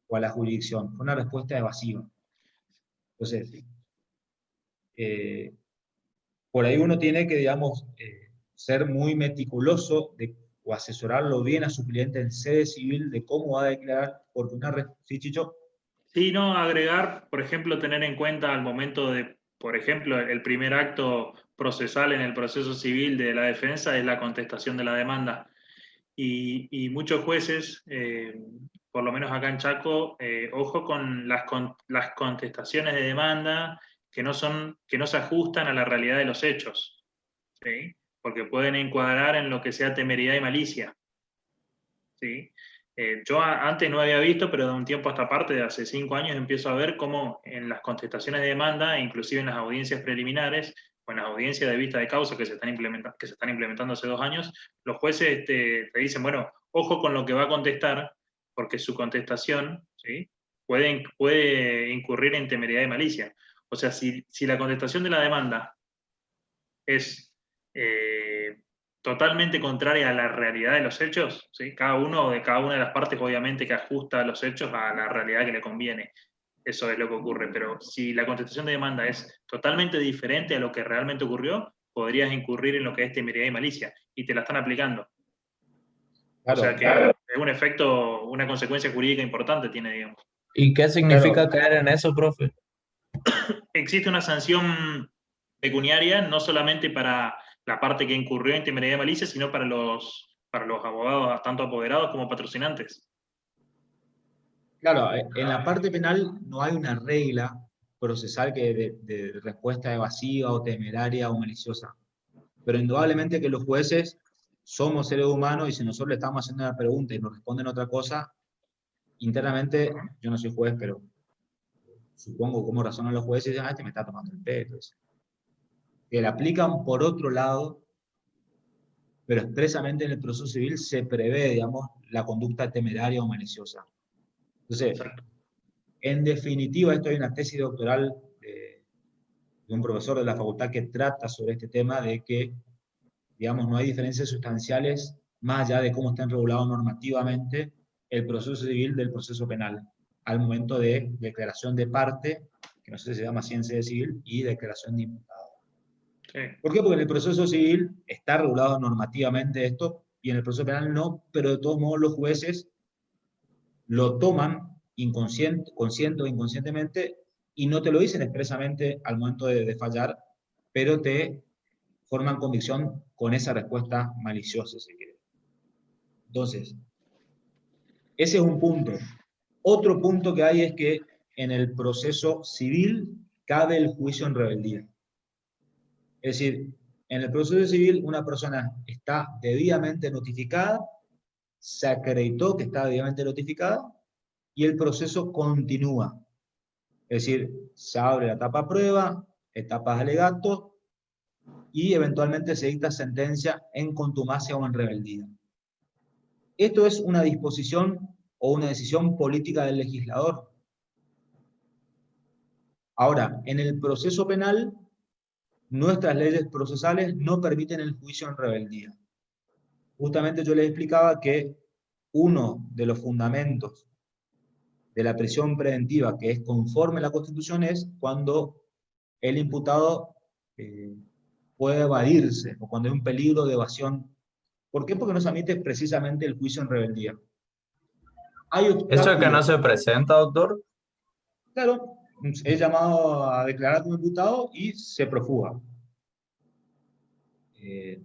o a la jurisdicción. Fue una respuesta evasiva. Entonces, por ahí uno tiene que, digamos, ser muy meticuloso o asesorarlo bien a su cliente en sede civil de cómo va a declarar, porque ¿Sí, Chicho? Sí, no, agregar, por ejemplo, tener en cuenta al momento de, por ejemplo, el primer acto procesal en el proceso civil de la defensa es la contestación de la demanda. Y muchos jueces, por lo menos acá en Chaco, ojo con las contestaciones de demanda que no se ajustan a la realidad de los hechos, ¿sí? Porque pueden encuadrar en lo que sea temeridad y malicia, ¿sí? Yo antes no había visto, pero de un tiempo a esta parte, de hace 5 años, empiezo a ver cómo en las contestaciones de demanda, inclusive en las audiencias preliminares, o en las audiencias de vista de causa que se están implementando hace 2 años, los jueces te dicen, bueno, ojo con lo que va a contestar, porque su contestación, ¿sí?, puede incurrir en temeridad y malicia. O sea, si la contestación de la demanda es totalmente contraria a la realidad de los hechos, ¿sí? Cada una de las partes obviamente que ajusta los hechos a la realidad que le conviene. eso es lo que ocurre. Pero si la contestación de demanda es totalmente diferente a lo que realmente ocurrió, podrías incurrir en lo que es temeridad y malicia, y te la están aplicando. Claro, o sea que es un efecto, una consecuencia jurídica importante tiene, digamos. ¿Y qué significa claro, caer en eso, profe? Existe una sanción pecuniaria, no solamente para la parte que incurrió en temeridad y malicia, sino para los abogados, tanto apoderados como patrocinantes. claro, en la parte penal no hay una regla procesal que de respuesta evasiva o temeraria o maliciosa. Pero indudablemente que los jueces somos seres humanos y si nosotros le estamos haciendo una pregunta y nos responden otra cosa, internamente, yo no soy juez, pero supongo cómo razonan los jueces y dicen, este me está tomando el pelo. Que le aplican por otro lado, pero expresamente en el proceso civil se prevé, digamos, la conducta temeraria o maliciosa. Entonces, Exacto. en definitiva, esto hay una tesis doctoral de un profesor de la facultad que trata sobre este tema de que, digamos, no hay diferencias sustanciales más allá de cómo están regulados normativamente el proceso civil del proceso penal, al momento de declaración de parte, que no sé si se llama ciencia de civil, y declaración de imputado. Sí. ¿Por qué? Porque en el proceso civil está regulado normativamente esto, y en el proceso penal no, pero de todos modos los jueces lo toman consciente o inconscientemente, y no te lo dicen expresamente al momento de fallar, pero te forman convicción con esa respuesta maliciosa, si quieres. Entonces, ese es un punto. Otro punto que hay es que en el proceso civil cabe el juicio en rebeldía. Es decir, en el proceso civil una persona está debidamente notificada, se acreditó que está debidamente notificada y el proceso continúa. Es decir, se abre la etapa prueba, etapas de alegato y eventualmente se dicta sentencia en contumacia o en rebeldía. Esto es una disposición o una decisión política del legislador. Ahora, en el proceso penal, nuestras leyes procesales no permiten el juicio en rebeldía. Justamente yo les explicaba que uno de los fundamentos de la prisión preventiva, que es conforme a la Constitución, es cuando el imputado puede evadirse o cuando hay un peligro de evasión. ¿Por qué? Porque no se admite precisamente el juicio en rebeldía. Hay ¿Eso es que no obstáculos. se presenta, doctor? Claro, es llamado a declarar como imputado y se profuga.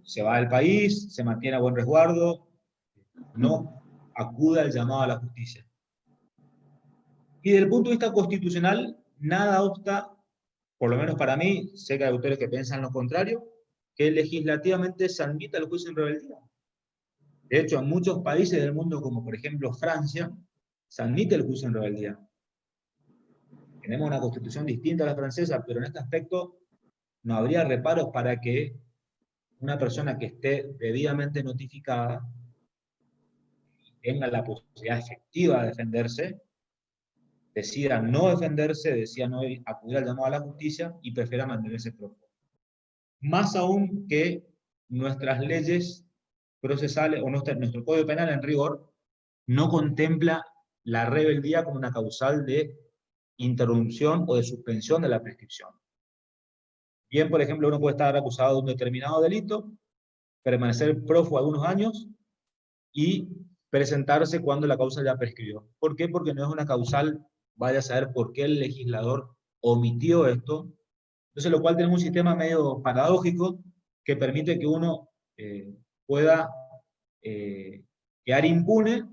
Se va del país, se mantiene a buen resguardo, no acude al llamado a la justicia. Y desde el punto de vista constitucional, nada obsta, por lo menos para mí, sé que hay autores que piensan lo contrario, que legislativamente se admita el juicio en rebeldía. De hecho, en muchos países del mundo, como por ejemplo Francia, se admite el juicio en rebeldía. Tenemos una constitución distinta a la francesa, pero en este aspecto no habría reparos para que una persona que esté debidamente notificada tenga la posibilidad efectiva de defenderse, decida no defenderse, decida no acudir al llamado a la justicia y prefiera mantenerse prófugo. Más aún que nuestras leyes procesales o nuestro Código Penal en rigor no contempla la rebeldía como una causal de interrupción o de suspensión de la prescripción. Bien, por ejemplo, uno puede estar acusado de un determinado delito, permanecer prófugo algunos años y presentarse cuando la causa ya prescribió. ¿Por qué? Porque no es una causal, vaya a saber por qué el legislador omitió esto. Entonces, lo cual tenemos un sistema medio paradójico que permite que uno pueda quedar impune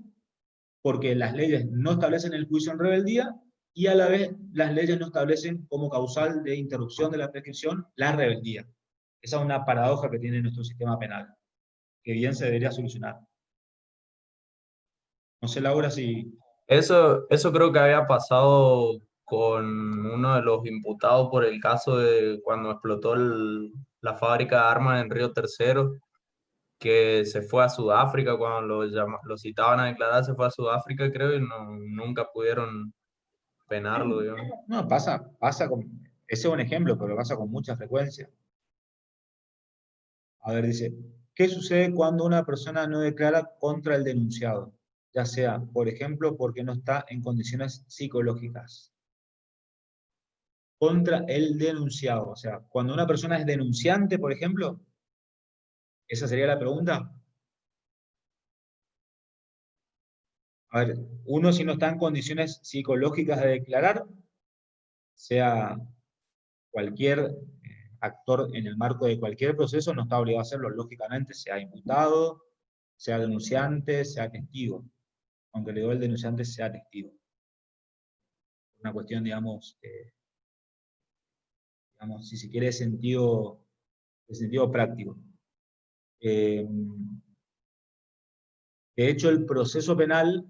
porque las leyes no establecen el juicio en rebeldía y a la vez las leyes no establecen como causal de interrupción de la prescripción la rebeldía. Esa es una paradoja que tiene nuestro sistema penal, que bien se debería solucionar. No sé, Laura, si... Eso creo que había pasado con uno de los imputados por el caso de cuando explotó la fábrica de armas en Río Tercero, que se fue a Sudáfrica, cuando lo citaban a declarar, se fue a Sudáfrica, creo, y nunca pudieron penarlo, digamos. No, pasa con... Ese es un ejemplo, pero pasa con mucha frecuencia. A ver, dice, ¿qué sucede cuando una persona no declara contra el denunciado? Ya sea, por ejemplo, porque no está en condiciones psicológicas. contra el denunciado. O sea, cuando una persona es denunciante, por ejemplo, ¿esa sería la pregunta? A ver, uno si no está en condiciones psicológicas de declarar, sea cualquier actor en el marco de cualquier proceso, no está obligado a hacerlo, lógicamente, sea imputado, sea denunciante, sea testigo, aunque le digo el denunciante sea testigo. Una cuestión, digamos, si se quiere, de sentido práctico. De hecho, el proceso penal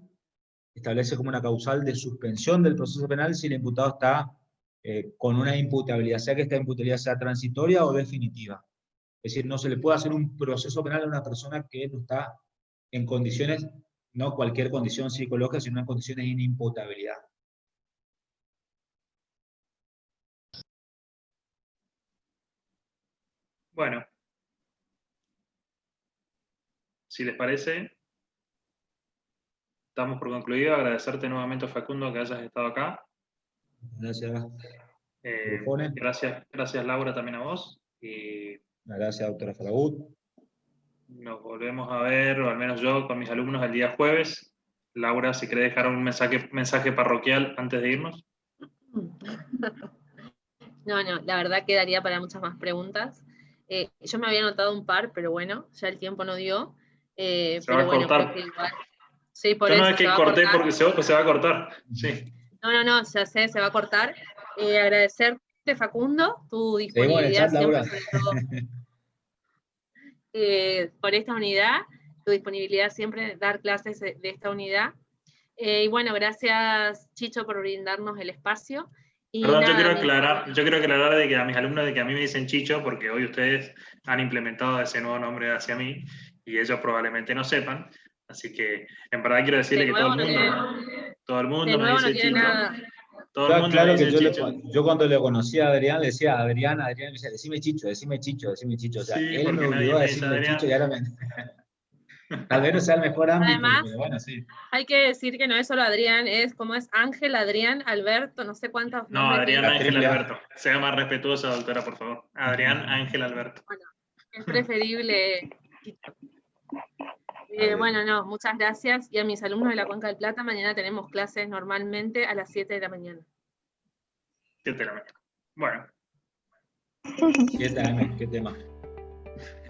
establece como una causal de suspensión del proceso penal si el imputado está con una imputabilidad, sea que esta imputabilidad sea transitoria o definitiva. Es decir, no se le puede hacer un proceso penal a una persona que no está en condiciones, no cualquier condición psicológica, sino en condiciones de inimputabilidad. Bueno, si les parece, damos por concluido. Agradecerte nuevamente, Facundo, que hayas estado acá. Gracias, Bufone. Gracias, Laura, también a vos. Y Gracias, doctora Ferragut. nos volvemos a ver, o al menos yo, con mis alumnos el día jueves. Laura, si querés dejar un mensaje parroquial antes de irnos. No, la verdad quedaría para muchas más preguntas. Yo me había anotado un par, pero bueno, ya el tiempo no dio. Se va a cortar. Creo que igual. Sí, por yo eso no es que se va a corté cortar. porque se va a cortar. Sí. No, ya sé, se va a cortar. Agradecerte, Facundo, tu disponibilidad siempre, sobre todo, por esta unidad, tu disponibilidad siempre de dar clases de esta unidad. Y bueno, gracias, Chicho, por brindarnos el espacio. Y Perdón, nada, yo quiero aclarar de que a mis alumnos de que a mí me dicen Chicho, porque hoy ustedes han implementado ese nuevo nombre hacia mí, y ellos probablemente no sepan. Así que, en verdad quiero decirle que todo el mundo me dice Chicho. Todo el mundo claro me dice que Chicho. yo cuando le conocí a Adrián, le decía Adrián, me decía, decime Chicho, decime Chicho, decime Chicho. O sea, Sí, él me obligó a decirme Chicho y ahora me... Tal vez no sea el mejor ámbito, además, pero bueno, sí. Hay que decir que no es solo Adrián, es Ángel, Adrián, Alberto, no sé cuántos No, nombres. Adrián Ángel Alberto. Sea más respetuosa, doctora, por favor. Adrián Ángel Alberto. Bueno, es preferible. Bueno, no, muchas gracias. Y a mis alumnos de la Cuenca del Plata, mañana tenemos clases normalmente a las 7 de la mañana. 7 de la mañana. Bueno. 7 AM, qué tema.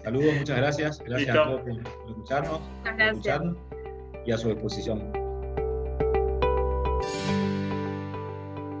Saludos, muchas gracias. Gracias a todos por escucharnos, Muchas gracias. y a su disposición.